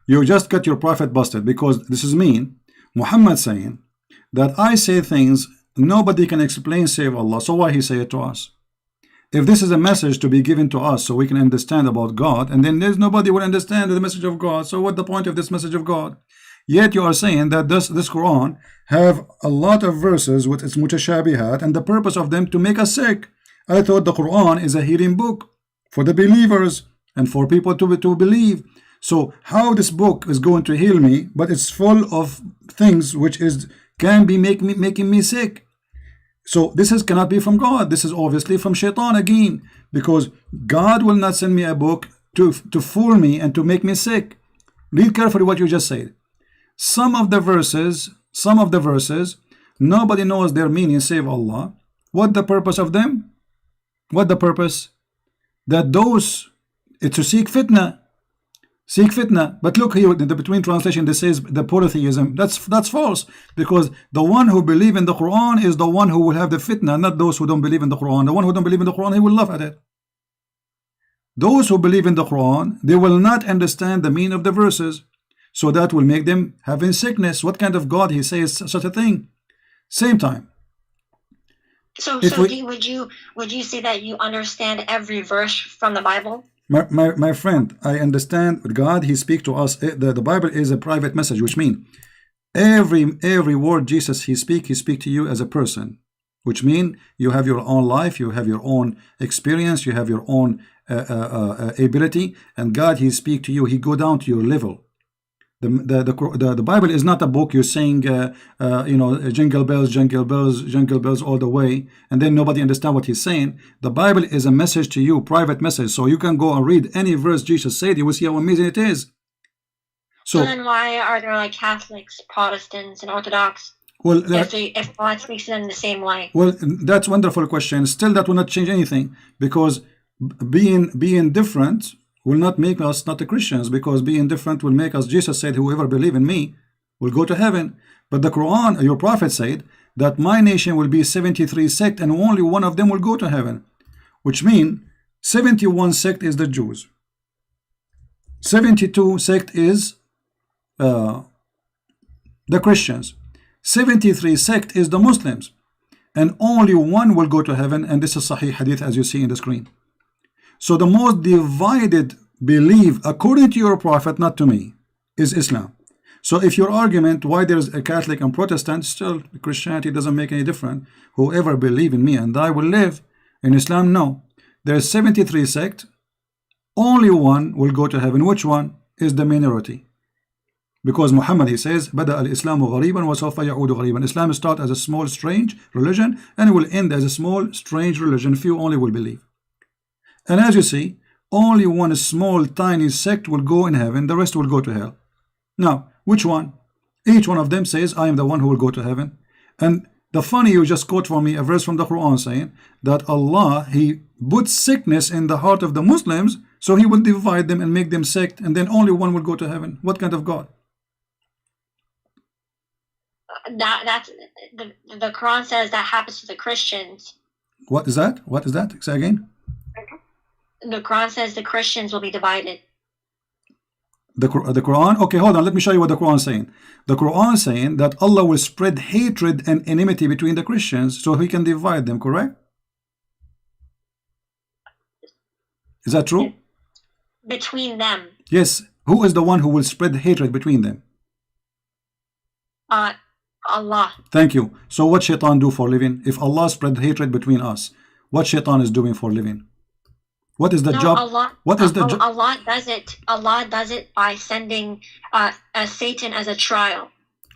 You just got your prophet busted, because this is mean. Muhammad saying that I say things nobody can explain save Allah. So why he say it to us? If this is a message to be given to us so we can understand about God, and then there's nobody will understand the message of God, so what the point of this message of God? Yet you are saying that this Quran have a lot of verses with its mutashabihat, and the purpose of them to make us sick. I thought the Quran is a healing book for the believers and for people to believe. So how this book is going to heal me, but it's full of things which can be making me sick. So this cannot be from God. This is obviously from Shaitan again, because God will not send me a book to fool me and to make me sick. Read carefully what you just said. Some of the verses, nobody knows their meaning save Allah. What the purpose of them? What the purpose? That those, it's to seek fitna. Seek fitna. But look here in the between translation, this says the polytheism. That's false, because the one who believe in the Quran is the one who will have the fitna, not those who don't believe in the Quran. The one who don't believe in the Quran, he will laugh at it. Those who believe in the Quran, they will not understand the meaning of the verses, so that will make them having sickness. What kind of God he says such a thing? Same time. So would you say that you understand every verse from the Bible? My friend, I understand God, he speaks to us. The Bible is a private message, which means every word Jesus he speak to you as a person, which means you have your own life, you have your own experience, you have your own ability, and God he speak to you, he go down to your level. The Bible is not a book you're saying jingle bells all the way, and then nobody understand what he's saying. The Bible is a message to you, private message, so you can go and read any verse Jesus said, you will see how amazing it is. So then why are there like Catholics, Protestants, and Orthodox Well, if God speaks to them the same way? well, that's a wonderful question. Still, that will not change anything, because being different will not make us not a Christians, because being different will make us, Jesus said, whoever believe in me will go to heaven. But the Quran, your prophet said that my nation will be 73 sect and only one of them will go to heaven, which means 71 sect is the Jews, 72 sect is the Christians, 73 sect is the Muslims, and only one will go to heaven, and this is Sahih Hadith as you see in the screen. So the most divided belief, according to your prophet, not to me, is Islam. So if your argument why there is a Catholic and Protestant, still Christianity doesn't make any difference. Whoever believe in me and I will live. In Islam, no. There is 73 sect, only one will go to heaven. Which one? Is the minority. Because Muhammad, he says, بدأ الإسلام غريبا وسوف يعود غريبا. Islam start as a small strange religion and it will end as a small strange religion. Few only will believe. And as you see, only one small tiny sect will go in heaven, the rest will go to hell. Now, which one? Each one of them says, I am the one who will go to heaven. And the funny, you just quote for me a verse from the Quran saying that Allah, he put sickness in the heart of the Muslims, so he will divide them and make them sect, and then only one will go to heaven. What kind of God? That's the Quran says that happens to the Christians. What is that? What is that? Say again. The Quran says the Christians will be divided. The Quran? Okay, hold on. Let me show you what the Quran is saying. The Quran is saying that Allah will spread hatred and enmity between the Christians so he can divide them, correct? Is that true? Between them. Yes. Who is the one who will spread hatred between them? Allah. Thank you. So what shaitan do for living? If Allah spread hatred between us, what shaitan is doing for living? What is the job? What is the job? Allah does it by sending Satan as a trial.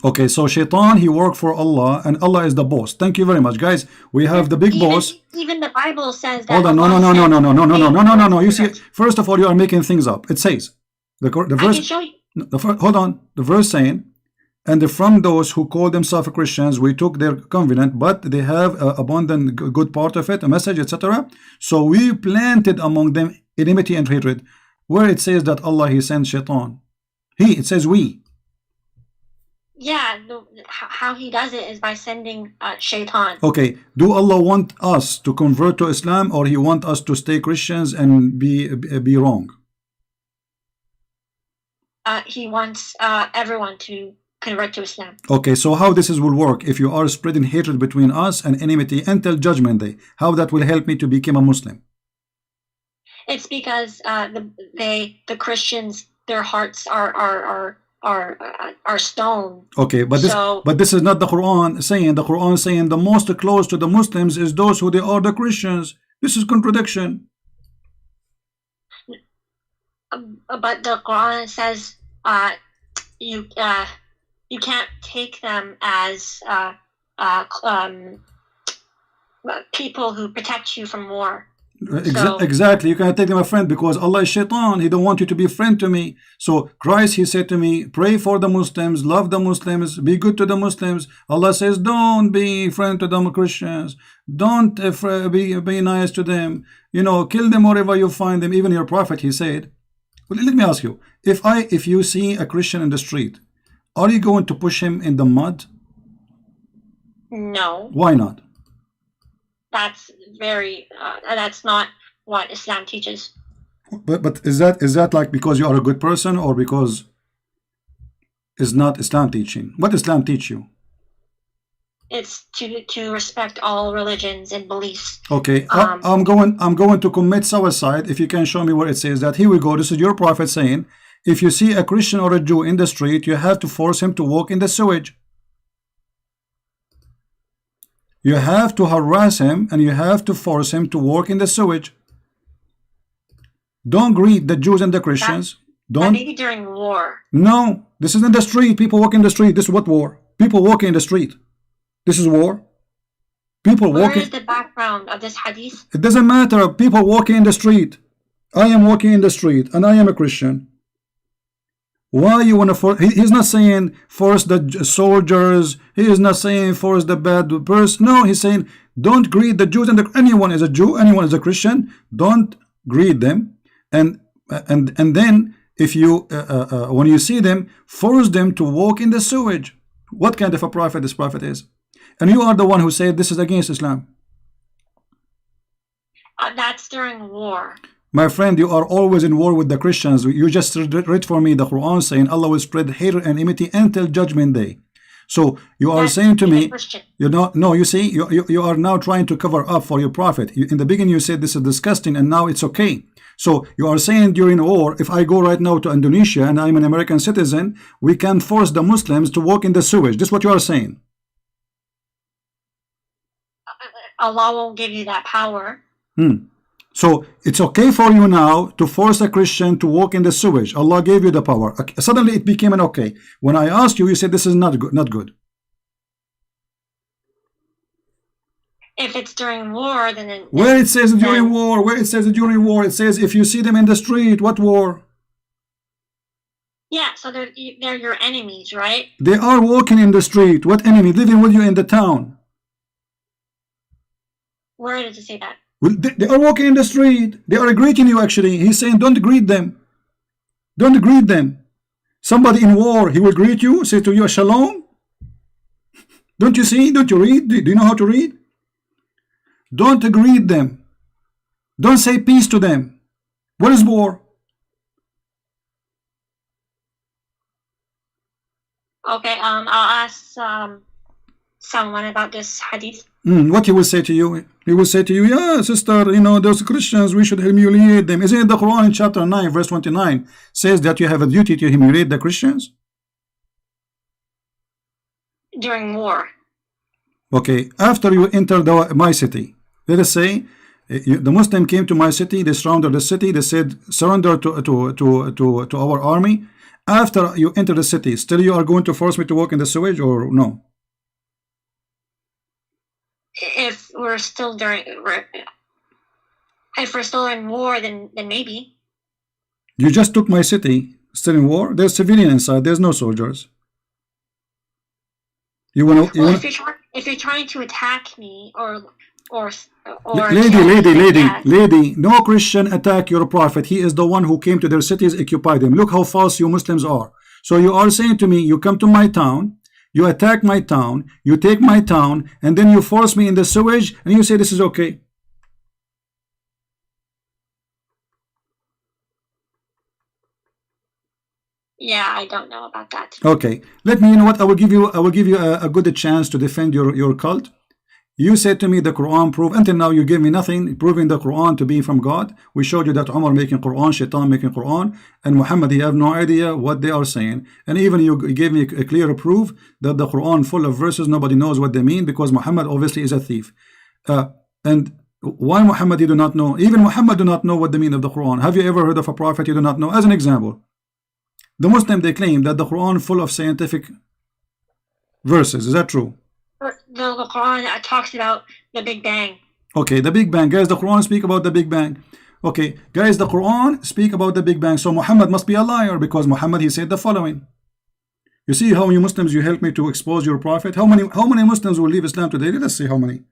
Okay, so shaitan, he worked for Allah and Allah is the boss. Thank you very much, guys. We have the big boss. Even the Bible says that. Hold on, no. You see, first of all, you are making things up. It says the verse. I can show you. Hold on, the verse saying, and from those who call themselves Christians, we took their covenant, but they have abundant good part of it, a message, etc. So we planted among them enmity and hatred. Where it says that Allah, he sent shaitan. It says we. Yeah, how he does it is by sending shaitan. Okay, do Allah want us to convert to Islam, or he want us to stay Christians and be wrong? He wants everyone to convert to Islam. Okay, so how this will work if you are spreading hatred between us and enmity until judgment day? How that will help me to become a Muslim? It's because the Christians, their hearts are stone. Okay, but this is not the Quran saying. The Quran saying the most close to the Muslims is those who they are the Christians. This is contradiction. But the Quran says you can't take them as people who protect you from war. Exactly, you cannot take them a friend because Allah is shaitan. He don't want you to be a friend to me. So Christ, he said to me, pray for the Muslims, love the Muslims, be good to the Muslims. Allah says, don't be friend to the Christians, don't be nice to them, kill them wherever you find them. Even your prophet, he said, well, let me ask you, if you see a Christian in the street, are you going to push him in the mud? No. Why not? That's that's not what Islam teaches. But is that like because you are a good person, or because it's not Islam teaching? What Islam teach you? It's to respect all religions and beliefs. Okay, I'm going to commit suicide if you can show me where it says that. Here we go. This is your prophet saying, if you see a Christian or a Jew in the street, you have to force him to walk in the sewage. You have to harass him and you have to force him to work in the sewage. Don't greet the Jews and the Christians. Don't. Maybe during war. No, this is in the street. People walk in the street. This is what war? People walking in the street. This is war. People walking. Where is the background of this hadith? It doesn't matter. People walking in the street. I am walking in the street and I am a Christian. Why you want to force? He's not saying force the soldiers. He is not saying force the bad person. No, he's saying don't greet the Jews, and anyone is a Jew, anyone is a Christian. Don't greet them, and then if you when you see them, force them to walk in the sewage. What kind of a prophet this prophet is? And you are the one who said this is against Islam. That's during war. My friend, you are always in war with the Christians. You just read for me the Quran saying Allah will spread hate and enmity until judgment day. So you are saying to me, you know, no, you see, you are now trying to cover up for your prophet. In the beginning you said this is disgusting, and now it's okay. So you are saying during war, if I go right now to Indonesia and I'm an American citizen, we can force the Muslims to walk in the sewage. This is what you are saying. Allah won't give you that power. So it's okay for you now to force a Christian to walk in the sewage. Allah gave you the power. Suddenly it became an okay. When I asked you, you said this is not good. Not good. If it's during war, then where it says during war, where it says during war, it says if you see them in the street. What war? Yeah, so they're your enemies, right? They are walking in the street. What enemy? Living with you in the town. Where does it say that? Well, they are walking in the street. They are greeting you actually. He's saying don't greet them. Don't greet them. Somebody in war, he will greet you, say to you shalom. Don't you see? Don't you read? Do you know how to read? Don't greet them. Don't say peace to them. What is war? Okay, I'll ask someone about this hadith. What he will say to you? He will say to you, yeah, sister, you know, those Christians, we should humiliate them. Isn't it the Quran in chapter 9, verse 29 says that you have a duty to humiliate the Christians? During war. Okay, after you enter my city, let us say the Muslim came to my city, they surrounded the city, they said surrender to our army. After you enter the city, still you are going to force me to walk in the sewage or no? If we're still in war, then maybe. You just took my city, still in war. There's civilian inside. There's no soldiers. If you're trying to attack me or lady, no Christian attack your prophet. He is the one who came to their cities, occupied them. Look how false you Muslims are. So you are saying to me, you come to my town, you attack my town, you take my town, and then you force me in the sewage, and you say this is okay. Yeah, I don't know about that. Okay, let me. You know what? I will give you a good chance to defend your cult. You said to me the Quran prove. Until now you gave me nothing proving the Quran to be from God. We showed you that Umar making Quran, Shaitan making Quran, and Muhammad, you have no idea what they are saying. And even you gave me a clear proof that the Quran full of verses nobody knows what they mean, because Muhammad obviously is a thief. And why Muhammad you do not know? Even Muhammad do not know what the meaning of the Quran. Have you ever heard of a prophet you do not know? As an example, the Muslim, they claim that the Quran full of scientific verses. Is that true? The Quran talks about the Big Bang. Okay, the Big Bang. Guys, the Quran speak about the Big Bang. Okay, guys, the Quran speak about the Big Bang. So Muhammad must be a liar, because Muhammad, he said the following. You see how you Muslims, you help me to expose your prophet? How many Muslims will leave Islam today? Let us see how many.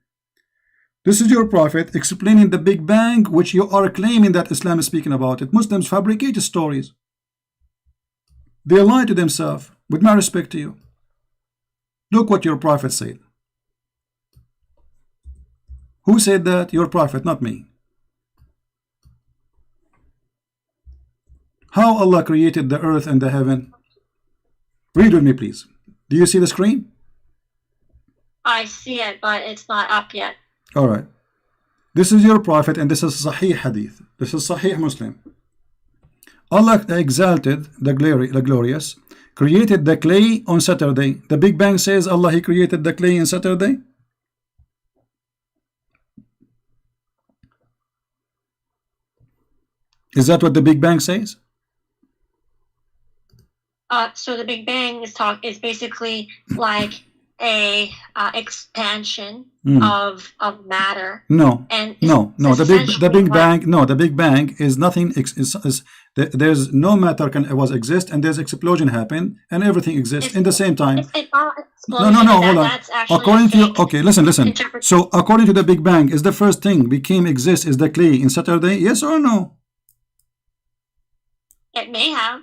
This is your prophet explaining the Big Bang, which you are claiming that Islam is speaking about it. Muslims fabricate stories. They lie to themselves, with my respect to you. Look what your prophet said. Who said that? Your prophet, not me. How Allah created the earth and the heaven? Read with me, please. Do you see the screen? I see it, but it's not up yet. All right. This is your prophet, and this is Sahih Hadith. This is Sahih Muslim. Allah exalted the glorious, created the clay on Saturday. The Big Bang says Allah, he created the clay on Saturday. Is that what the Big Bang says? So the Big Bang is basically like a expansion of matter. No, and no. The essentially Big what- Bang. No, the Big Bang is nothing. There's no matter was exist, and there's explosion happen, and everything exists in the same time. It's not No, explosion. hold on. That's actually According a to fake okay, listen. interpretation. So according to the Big Bang, is the first thing became exist is the clay in Saturday? Yes or no? It may have.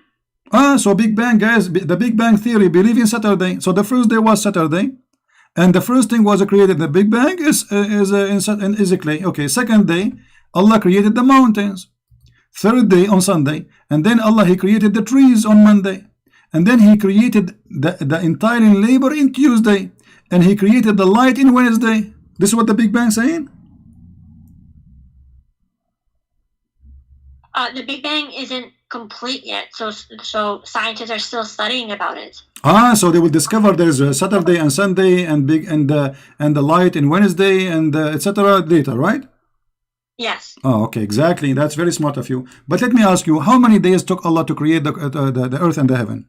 So Big Bang guys, the Big Bang theory believe in Saturday. So the first day was Saturday, and the first thing was created. The Big Bang is a clay. Okay, second day, Allah created the mountains. Third day on Sunday, and then Allah He created the trees on Monday, and then He created the entire labor in Tuesday, and He created the light in Wednesday. This is what the Big Bang saying. The Big Bang isn't complete yet, so scientists are still studying about it. So they will discover there's a Saturday and Sunday and the light in Wednesday and etc. later, right? Yes. Oh, okay, exactly. That's very smart of you. But let me ask you, how many days took Allah to create the earth and the heaven?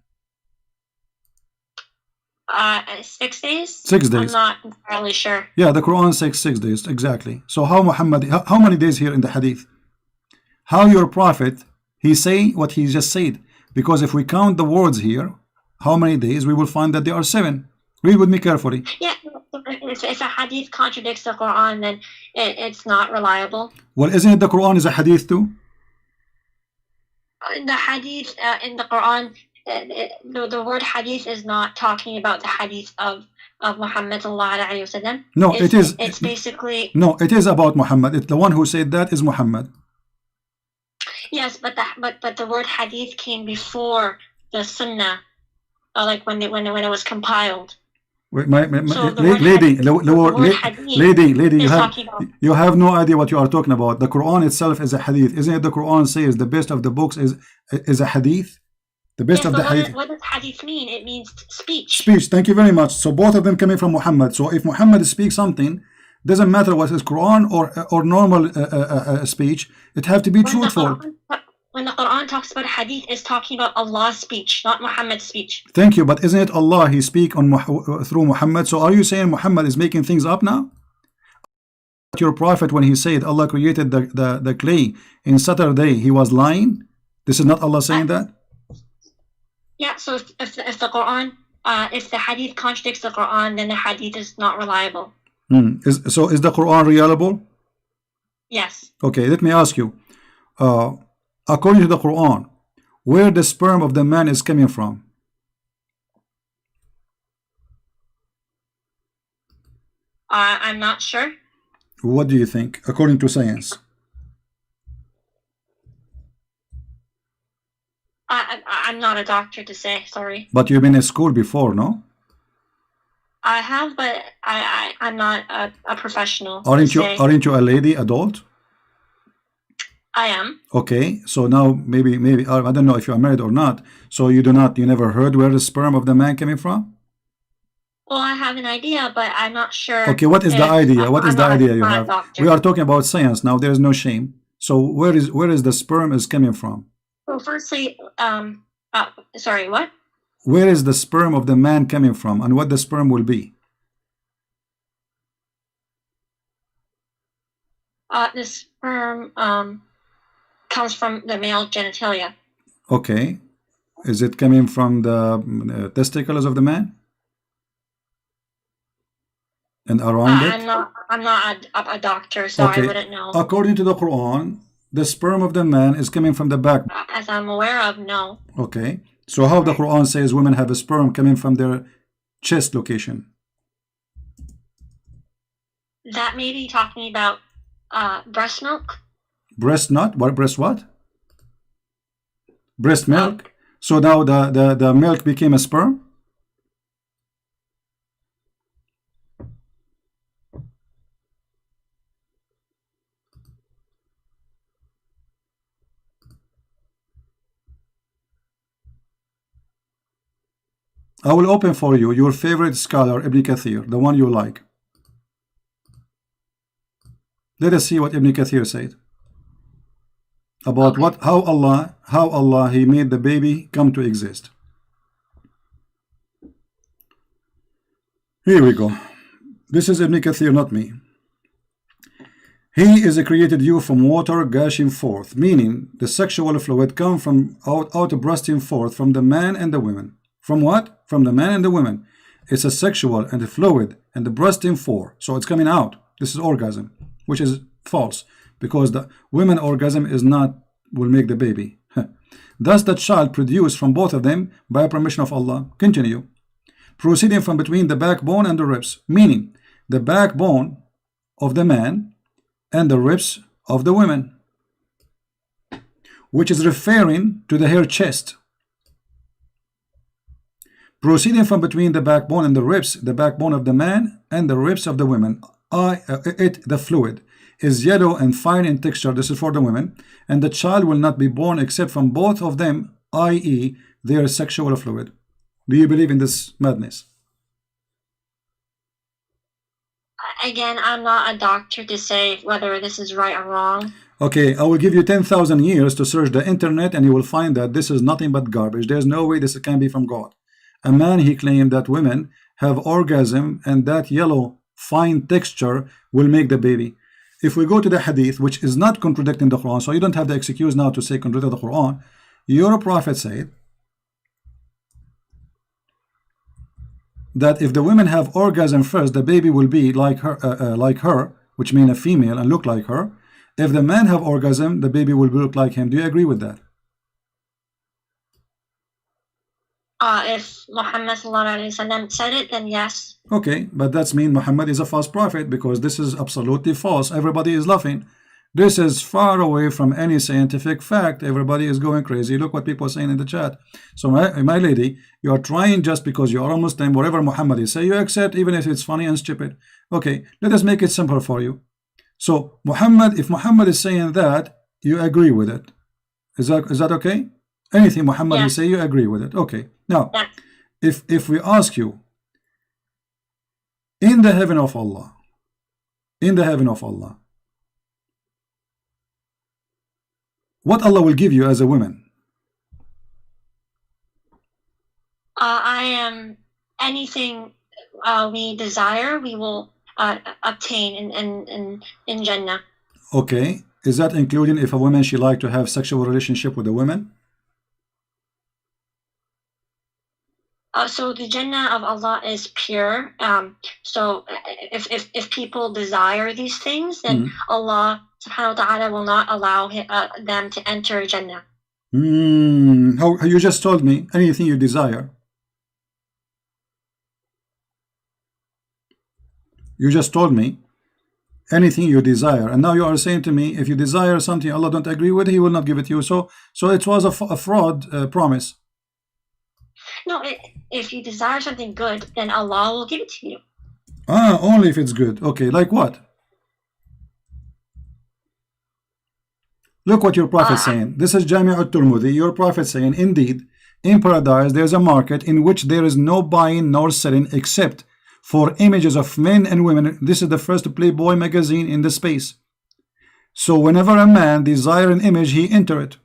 6 days. 6 days. I'm not entirely sure. Yeah, the Quran says 6 days exactly. So how many days here in the Hadith? How your prophet he say what he just said? Because if we count the words here, how many days, we will find that there are 7. Read with me carefully. Yeah, if a hadith contradicts the Quran, then it's not reliable. Well, isn't it the Quran is a hadith too? The hadith in the Quran, the word hadith is not talking about the hadith of Muhammad sallallahu alaihi wasallam. No, it is. It's basically. No, it is about Muhammad. It's the one who said that is Muhammad. Yes, but the word hadith came before the Sunnah, like when it was compiled. Wait, So the lady, talking about. you have no idea what you are talking about. The Quran itself is a hadith. Isn't it the Quran says the best of the books is a hadith? The best Yes, of the but hadith. what does hadith mean? It means speech. Speech, thank you very much. So both of them coming from Muhammad. So if Muhammad speaks something, doesn't matter what is Quran or normal speech, it have to be truthful. When the Quran talks about hadith, it's talking about Allah's speech, not Muhammad's speech. Thank you, but isn't it Allah He speak on through Muhammad? So are you saying Muhammad is making things up now? Your prophet, when he said Allah created the clay in Saturday, he was lying? This is not Allah saying that? Yeah, so if the Quran, if the hadith contradicts the Quran, then the hadith is not reliable. So is the Quran reliable? Yes. Okay, let me ask you. According to the Quran, where the sperm of the man is coming from? I'm not sure. What do you think, according to science? I'm not a doctor to say, sorry. But you've been in school before, no? I have, but I'm not a professional. Aren't you a lady, adult? I am. Okay, so now maybe I don't know if you are married or not. So you never heard where the sperm of the man coming from? Well, I have an idea, but I'm not sure. Okay, what is the idea? What is the idea you have? Doctor. We are talking about science now. There is no shame. So where is the sperm is coming from? Well, firstly, sorry, what? Where is the sperm of the man coming from, and what the sperm will be? The sperm comes from the male genitalia. Okay, is it coming from the testicles of the man? And around it? I'm not a doctor, so okay. I wouldn't know. According to the Quran, the sperm of the man is coming from the back. As I'm aware of, no. Okay. So how the Quran says women have a sperm coming from their chest location? That may be talking about breast milk. Breast not? What breast what? Breast milk. So now the milk became a sperm? I will open for you your favorite scholar, Ibn Kathir, the one you like. Let us see what Ibn Kathir said about how Allah He made the baby come to exist. Here we go. This is Ibn Kathir, not me. He is created you from water gushing forth, meaning the sexual fluid come from out bursting forth from the man and the women. From what? From the man and the women. It's a sexual and a fluid and the bursting forth. So it's coming out. This is orgasm, which is false because the women orgasm is not will make the baby. Thus the child produced from both of them by permission of Allah. Continue. Proceeding from between the backbone and the ribs, meaning the backbone of the man and the ribs of the women, which is referring to the hair chest. Proceeding from between the backbone and the ribs, the backbone of the man and the ribs of the women, the fluid, is yellow and fine in texture. This is for the women, and the child will not be born except from both of them, i.e., their sexual fluid. Do you believe in this madness? Again, I'm not a doctor to say whether this is right or wrong. Okay, I will give you 10,000 years to search the internet and you will find that this is nothing but garbage. There's no way this can be from God. A man, he claimed that women have orgasm and that yellow fine texture will make the baby. If we go to the hadith, which is not contradicting the Quran, so you don't have the excuse now to say contradict the Quran, your prophet said that if the women have orgasm first, the baby will be like her, which means a female and look like her. If the man have orgasm, the baby will look like him. Do you agree with that? If Muhammad said it, then yes. Okay, but that's mean Muhammad is a false prophet because this is absolutely false. Everybody is laughing. This is far away from any scientific fact. Everybody is going crazy. Look what people are saying in the chat. So my lady, you are trying just because you are a Muslim, whatever Muhammad is say, you accept even if it's funny and stupid. Okay, let us make it simple for you. So Muhammad, if Muhammad is saying that, you agree with it. Is that okay? Anything Muhammad will say, you agree with it. Okay. Now, if we ask you, in the heaven of Allah, what Allah will give you as a woman? I am anything we desire, we will obtain in Jannah. Okay, is that including if a woman she like to have sexual relationship with a woman? So the Jannah of Allah is pure. So if people desire these things, then Allah subhanahu wa ta'ala will not allow them to enter Jannah. How you just told me anything you desire. You just told me anything you desire, and now you are saying to me if you desire something Allah don't agree with, He will not give it to you. So it was a fraud promise. No, if you desire something good, then Allah will give it to you. Only if it's good. Okay, like what? Look what your prophet is saying. This is Jami' al-Turmudi. Your prophet saying, indeed, in paradise there is a market in which there is no buying nor selling except for images of men and women. This is the first Playboy magazine in the space. So whenever a man desire an image, he enter it.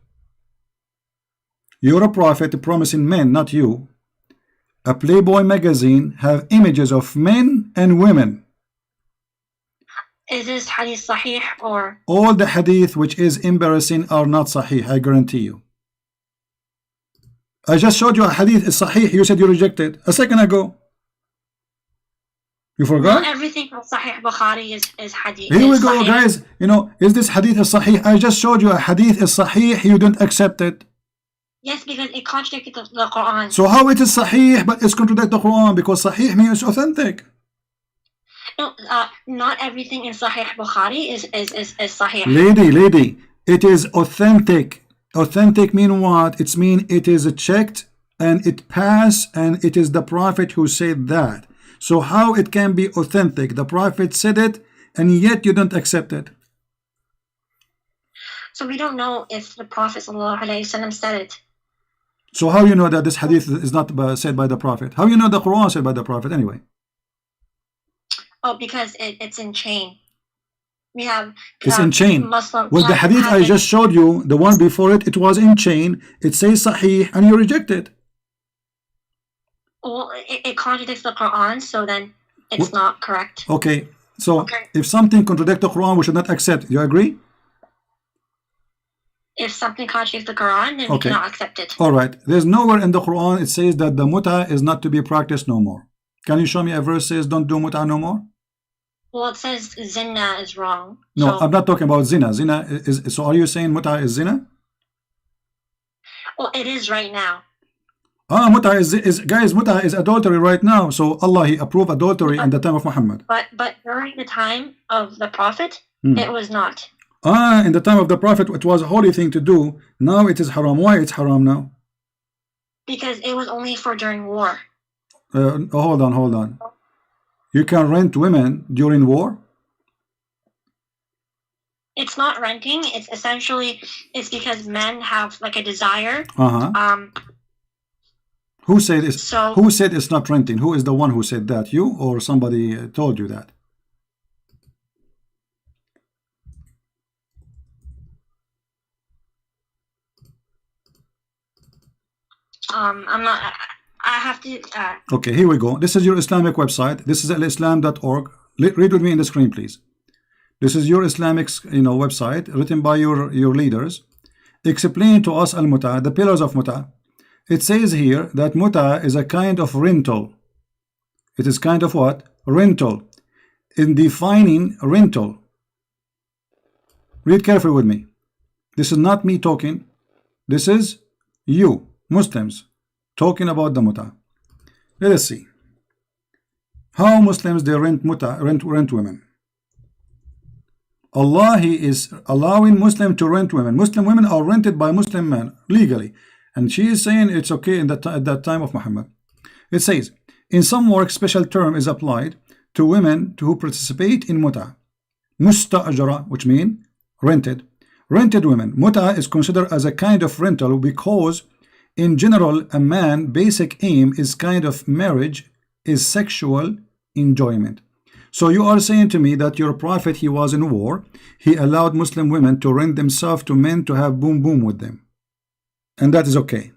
You're a prophet promising men, not you. A Playboy magazine have images of men and women. Is this hadith sahih or? All the hadith which is embarrassing are not sahih, I guarantee you. I just showed you a hadith is sahih, you said you rejected a second ago. You forgot? Not everything from Sahih Bukhari is hadith. Here we go, guys. You know, is this hadith is sahih? I just showed you a hadith is sahih, you didn't accept it. Yes, because it contradicted the Quran. So how it is sahih but it's contradict the Quran? Because sahih means authentic. No, not everything in Sahih Bukhari is sahih. Lady, it is authentic. Authentic mean what? It's mean it is checked and it passed and it is the prophet who said that. So how it can be authentic? The prophet said it and yet you don't accept it. So we don't know if the Prophet ﷺ said it. So how you know that this hadith is not said by the prophet? How you know the Quran said by the prophet anyway? Oh, because it's in chain. We have it's in chain. Muslim. Well, the hadith I just showed you, the one before it, it was in chain. It says sahih and you reject it. Well, it contradicts the Quran, so then it's not correct. Okay, so if something contradicts the Quran, we should not accept. You agree? If something contradicts the Quran, then we cannot accept it. All right. There's nowhere in the Quran it says that the muta is not to be practiced no more. Can you show me a verse says don't do muta no more? Well, it says zina is wrong. No, so, I'm not talking about zina. Zina is so. Are you saying muta is zina? Well, it is right now. Muta is guys. Muta is adultery right now. So Allah He approved adultery in the time of Muhammad. But during the time of the Prophet, it was not. In the time of the Prophet, it was a holy thing to do. Now it is haram. Why it's haram now? Because it was only for during war. Hold on. You can rent women during war? It's not renting. It's essentially, it's because men have like a desire. Who said it's who said it's not renting? Who is the one who said that? You or somebody told you that? I'm not. I have to. Okay, here we go. This is your Islamic website. This is alislam.org. Read with me in the screen, please. This is your Islamic, website written by your leaders. Explain to us al-muta, the pillars of muta. It says here that muta is a kind of rental. It is kind of what? Rental. In defining rental. Read carefully with me. This is not me talking. This is you, Muslims, talking about the muta. Let us see. How Muslims they rent muta, rent women. Allah He is allowing Muslim to rent women. Muslim women are rented by Muslim men legally. And she is saying it's okay at that time of Muhammad. It says, in some work, special term is applied to women who participate in muta. Musta'ajara, which means rented. Rented women. Muta is considered as a kind of rental because, in general, a man's basic aim is kind of marriage is sexual enjoyment. So you are saying to me that your prophet, he was in war. He allowed Muslim women to rent themselves to men to have boom boom with them. And that is okay.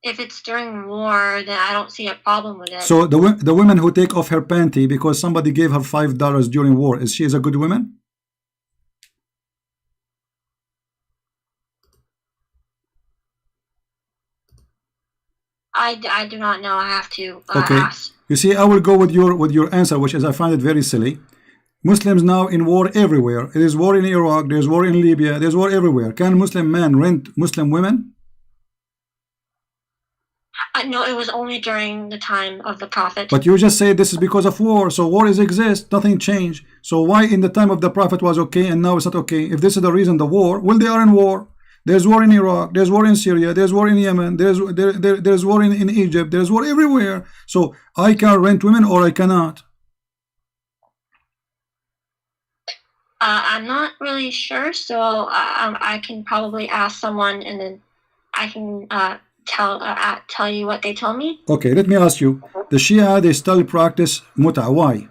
If it's during war, then I don't see a problem with it. So the woman who take off her panty because somebody gave her $5 during war, is she a good woman? I do not know. I have to ask. You see, I will go with your answer, which is I find it very silly. Muslims now in war everywhere. There is war in Iraq, there's war in Libya, there's war everywhere. Can Muslim men rent Muslim women? No, it was only during the time of the Prophet. But you just say this is because of war. So war exists, nothing changed. So why in the time of the Prophet was okay and now it's not okay? If this is the reason, the war, well, they are in war. There's war in Iraq, there's war in Syria, there's war in Yemen, there's war in Egypt, there's war everywhere. So I can rent women or I cannot. I'm not really sure, so I can probably ask someone and then I can tell you what they told me. Okay, let me ask you. The Shia, they still practice muta. Why?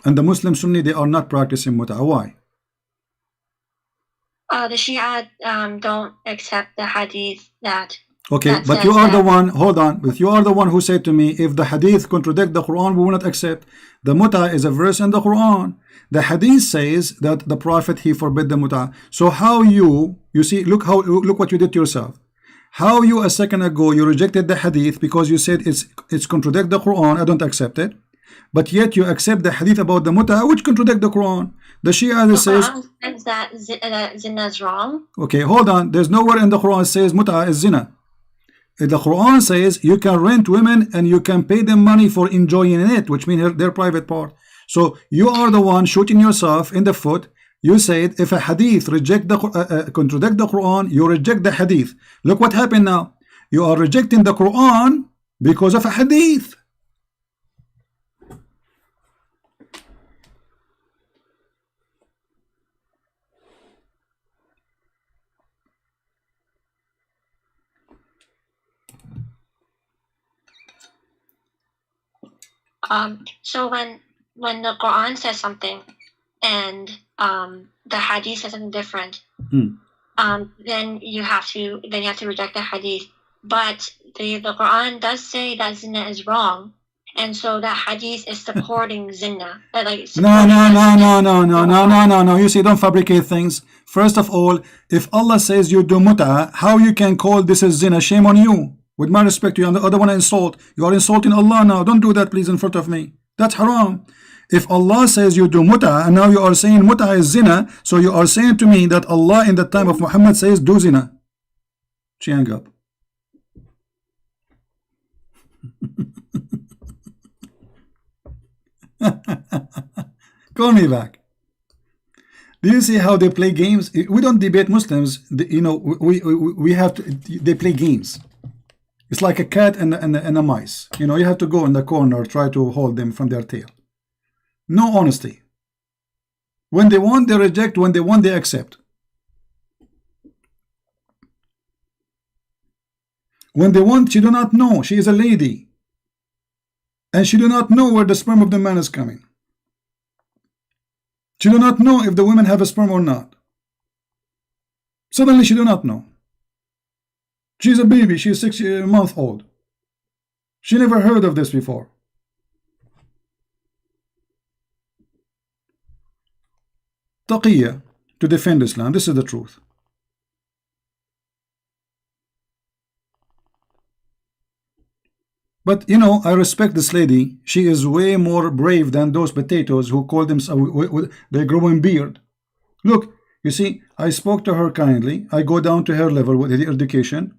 And the Muslim Sunni, they are not practicing muta. Why? The Shia don't accept the hadith that. Okay, but you are the one, hold on, but you are the one who said to me, if the hadith contradict the Quran, we will not accept. The muta is a verse in the Quran. The hadith says that the Prophet, he forbid the muta. So how you see, look what you did to yourself. How you a second ago, you rejected the hadith because you said it's contradict the Quran, I don't accept it. But yet you accept the hadith about the muta, which contradict the Quran. The Shia says that zina is wrong. Okay, hold on. There's nowhere in the Quran says muta is zina. The Quran says you can rent women and you can pay them money for enjoying it, which means their private part. So you are the one shooting yourself in the foot. You said if a hadith contradict the Quran, you reject the hadith. Look what happened now. You are rejecting the Quran because of a hadith. So when the Quran says something and the hadith says something different, then you have to reject the hadith but the Quran does say that zina is wrong, and so that hadith is supporting zina. No. You see, don't fabricate things. First of all, if Allah says you do muta, how you can call this as zina? Shame on you. With my respect to you, and the other one insult. You are insulting Allah now. Don't do that, please, in front of me. That's haram. If Allah says you do muta, and now you are saying muta is zina, so you are saying to me that Allah in the time of Muhammad says do zina. She hung up. Call me back. Do you see how they play games? We don't debate Muslims. We have to. They play games. It's like a cat and a mice. You have to go in the corner, try to hold them from their tail. No honesty. When they want, they reject. When they want, they accept. When they want, she do not know. She is a lady. And she do not know where the sperm of the man is coming. She do not know if the women have a sperm or not. Suddenly she do not know. She's a baby. She's 6 months old. She never heard of this before. Taqiyya, to defend Islam. This is the truth. But I respect this lady. She is way more brave than those potatoes who call themselves they're growing beard. Look, you see, I spoke to her kindly. I go down to her level with her education.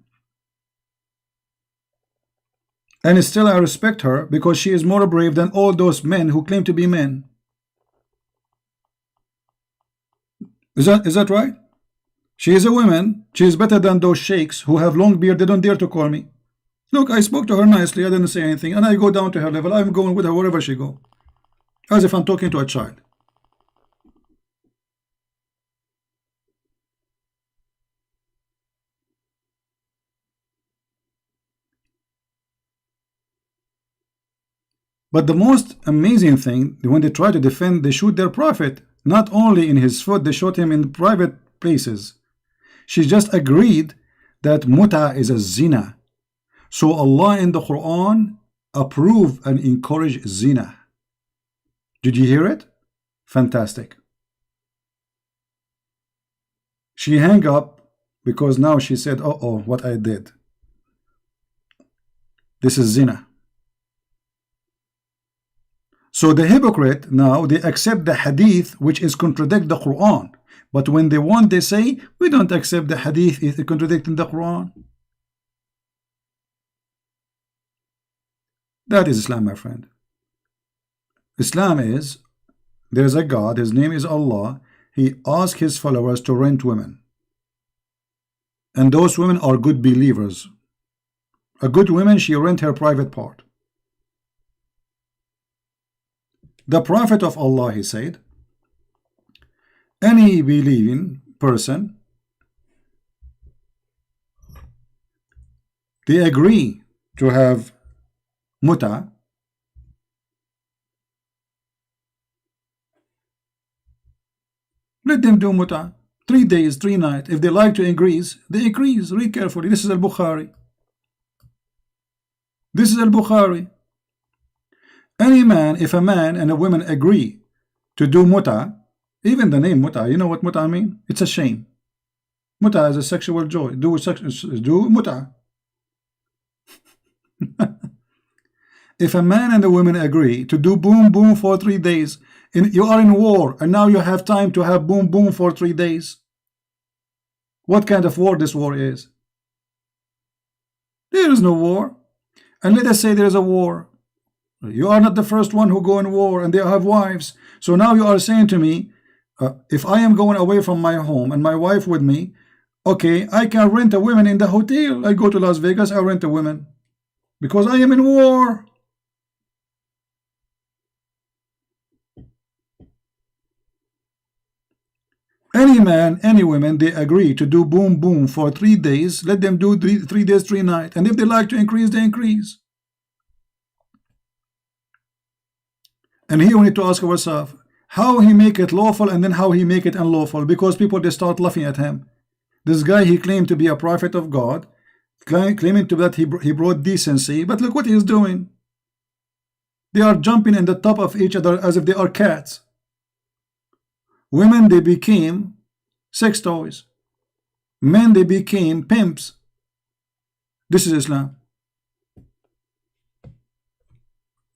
And still I respect her because she is more brave than all those men who claim to be men. Is that right? She is a woman. She is better than those sheikhs who have long beard. They don't dare to call me. Look, I spoke to her nicely. I didn't say anything. And I go down to her level. I'm going with her wherever she go. As if I'm talking to a child. But the most amazing thing, when they try to defend, they shoot their prophet. Not only in his foot, they shot him in private places. She just agreed that muta is a zina. So Allah in the Quran approve and encourage zina. Did you hear it? Fantastic. She hung up because now she said, oh, what I did. This is zina. So the hypocrite now, they accept the hadith which is contradict the Quran. But when they want, they say, we don't accept the hadith, it's contradicting the Quran. That is Islam, my friend. Islam is, there's a God, his name is Allah. He asks his followers to rent women. And those women are good believers. A good woman, she rent her private part. The Prophet of Allah, he said, any believing person, they agree to have muta, let them do muta 3 days, 3 nights. If they like to increase, they increase. Read carefully. This is al-Bukhari. This is al-Bukhari. Any man, if a man and a woman agree to do muta, even the name muta, you know what muta mean? It's a shame. Muta is a sexual joy. Do muta. If a man and a woman agree to do boom boom for 3 days, you are in war, and now you have time to have boom boom for 3 days. What kind of war this war is? There is no war. And let us say there is a war. You are not the first one who go in war, and they have wives. So now you are saying to me, if I am going away from my home and my wife with me, okay, I can rent a woman in the hotel. I go to Las Vegas, I rent a woman because I am in war. Any man, any woman, they agree to do boom boom for 3 days. Let them do 3 days, 3 nights. And if they like to increase, they increase. And here we need to ask ourselves, how he make it lawful and then how he make it unlawful, because people, they start laughing at him. This guy, he claimed to be a prophet of God. claiming to that he brought decency, but look what he's doing. They are jumping in the top of each other as if they are cats. Women, they became sex toys. Men, they became pimps. This is Islam.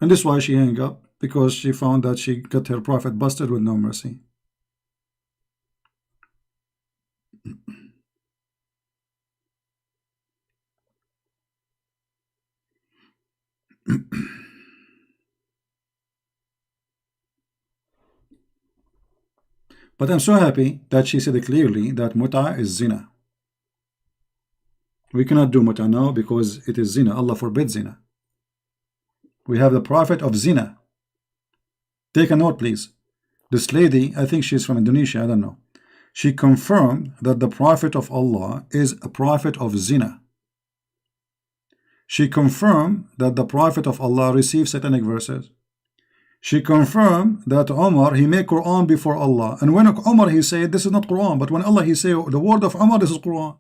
And this is why she hung up, because she found that she got her prophet busted with no mercy. But I'm so happy that she said it clearly that muta is zina. We cannot do muta now because it is zina. Allah forbids zina. We have the prophet of zina. Take a note, please. This lady, I think she's from Indonesia, I don't know. She confirmed that the prophet of Allah is a prophet of zina. She confirmed that the prophet of Allah received satanic verses. She confirmed that Umar, he made Quran before Allah. And when Umar, he said, this is not Quran. But when Allah, he said, the word of Umar, this is Quran.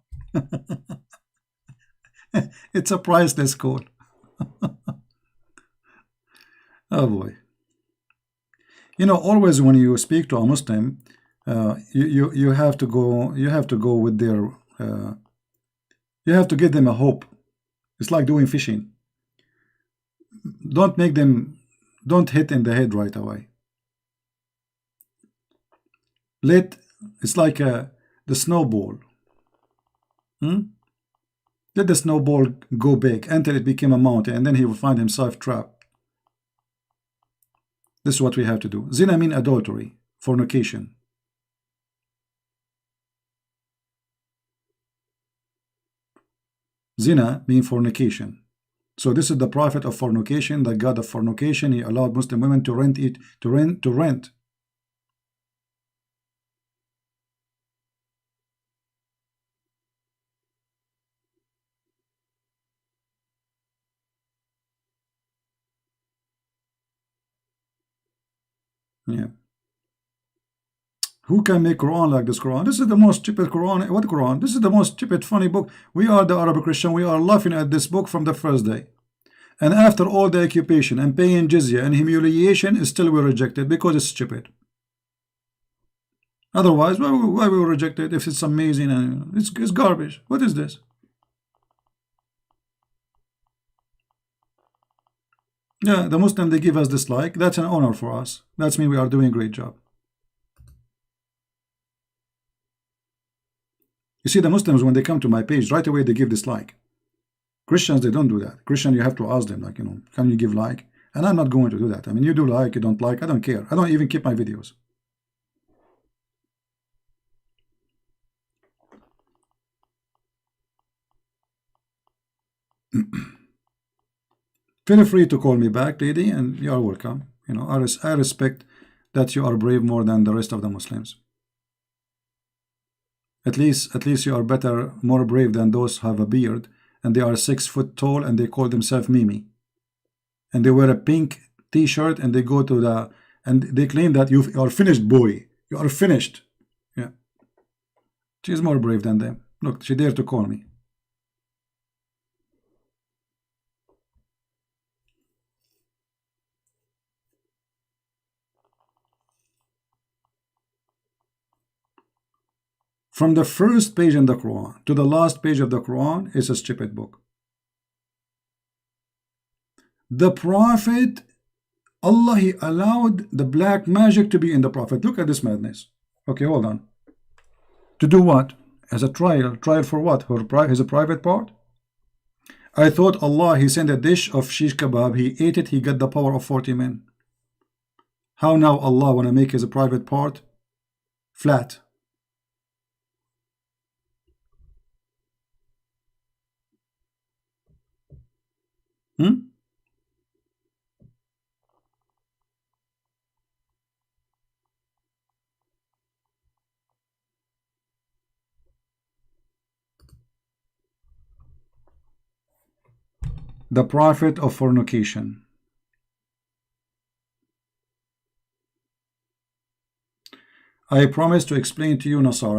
It's a priceless code. Oh boy. You know, always when you speak to a Muslim, you have to go with their, you have to give them a hope. It's like doing fishing. Don't hit in the head right away. It's like the snowball. Let the snowball go big until it became a mountain, and then he will find himself trapped. This is what we have to do. Zina means adultery, fornication. Zina means fornication. So this is the prophet of fornication, the god of fornication. He allowed Muslim women to rent. Yeah. Who can make Quran like this Quran? This is the most stupid Quran. What Quran? This is the most stupid, funny book. We are the Arab Christian. We are laughing at this book from the first day. And after all the occupation and paying jizya and humiliation, still we reject it because it's stupid. Otherwise, why we will reject it if it's amazing and it's garbage? What is this? Yeah, the Muslim, they give us dislike. That's an honor for us. That means we are doing a great job. You see, the Muslims, when they come to my page, right away they give dislike. Christians, they don't do that. Christian, you have to ask them, like, you know, can you give like? And I'm not going to do that. I mean, you do like, you don't like, I don't care. I don't even keep my videos. Feel free to call me back, lady, and you are welcome. You know, I respect that you are brave more than the rest of the Muslims. At least you are better, more brave than those who have a beard and they are 6 foot tall and they call themselves Mimi. And they wear a pink t-shirt and they go to the, and they claim that you are finished, boy. You are finished. Yeah. She's more brave than them. Look, she dared to call me. From the first page in the Quran to the last page of the Quran is a stupid book. The Prophet, Allah, He allowed the black magic to be in the Prophet. Look at this madness. Okay, hold on. To do what? As a trial. Trial for what? His private part? I thought Allah, He sent a dish of shish kebab. He ate it. He got the power of 40 men. How now Allah want to make His private part flat? The prophet of fornication. I promise to explain to you, Nasara.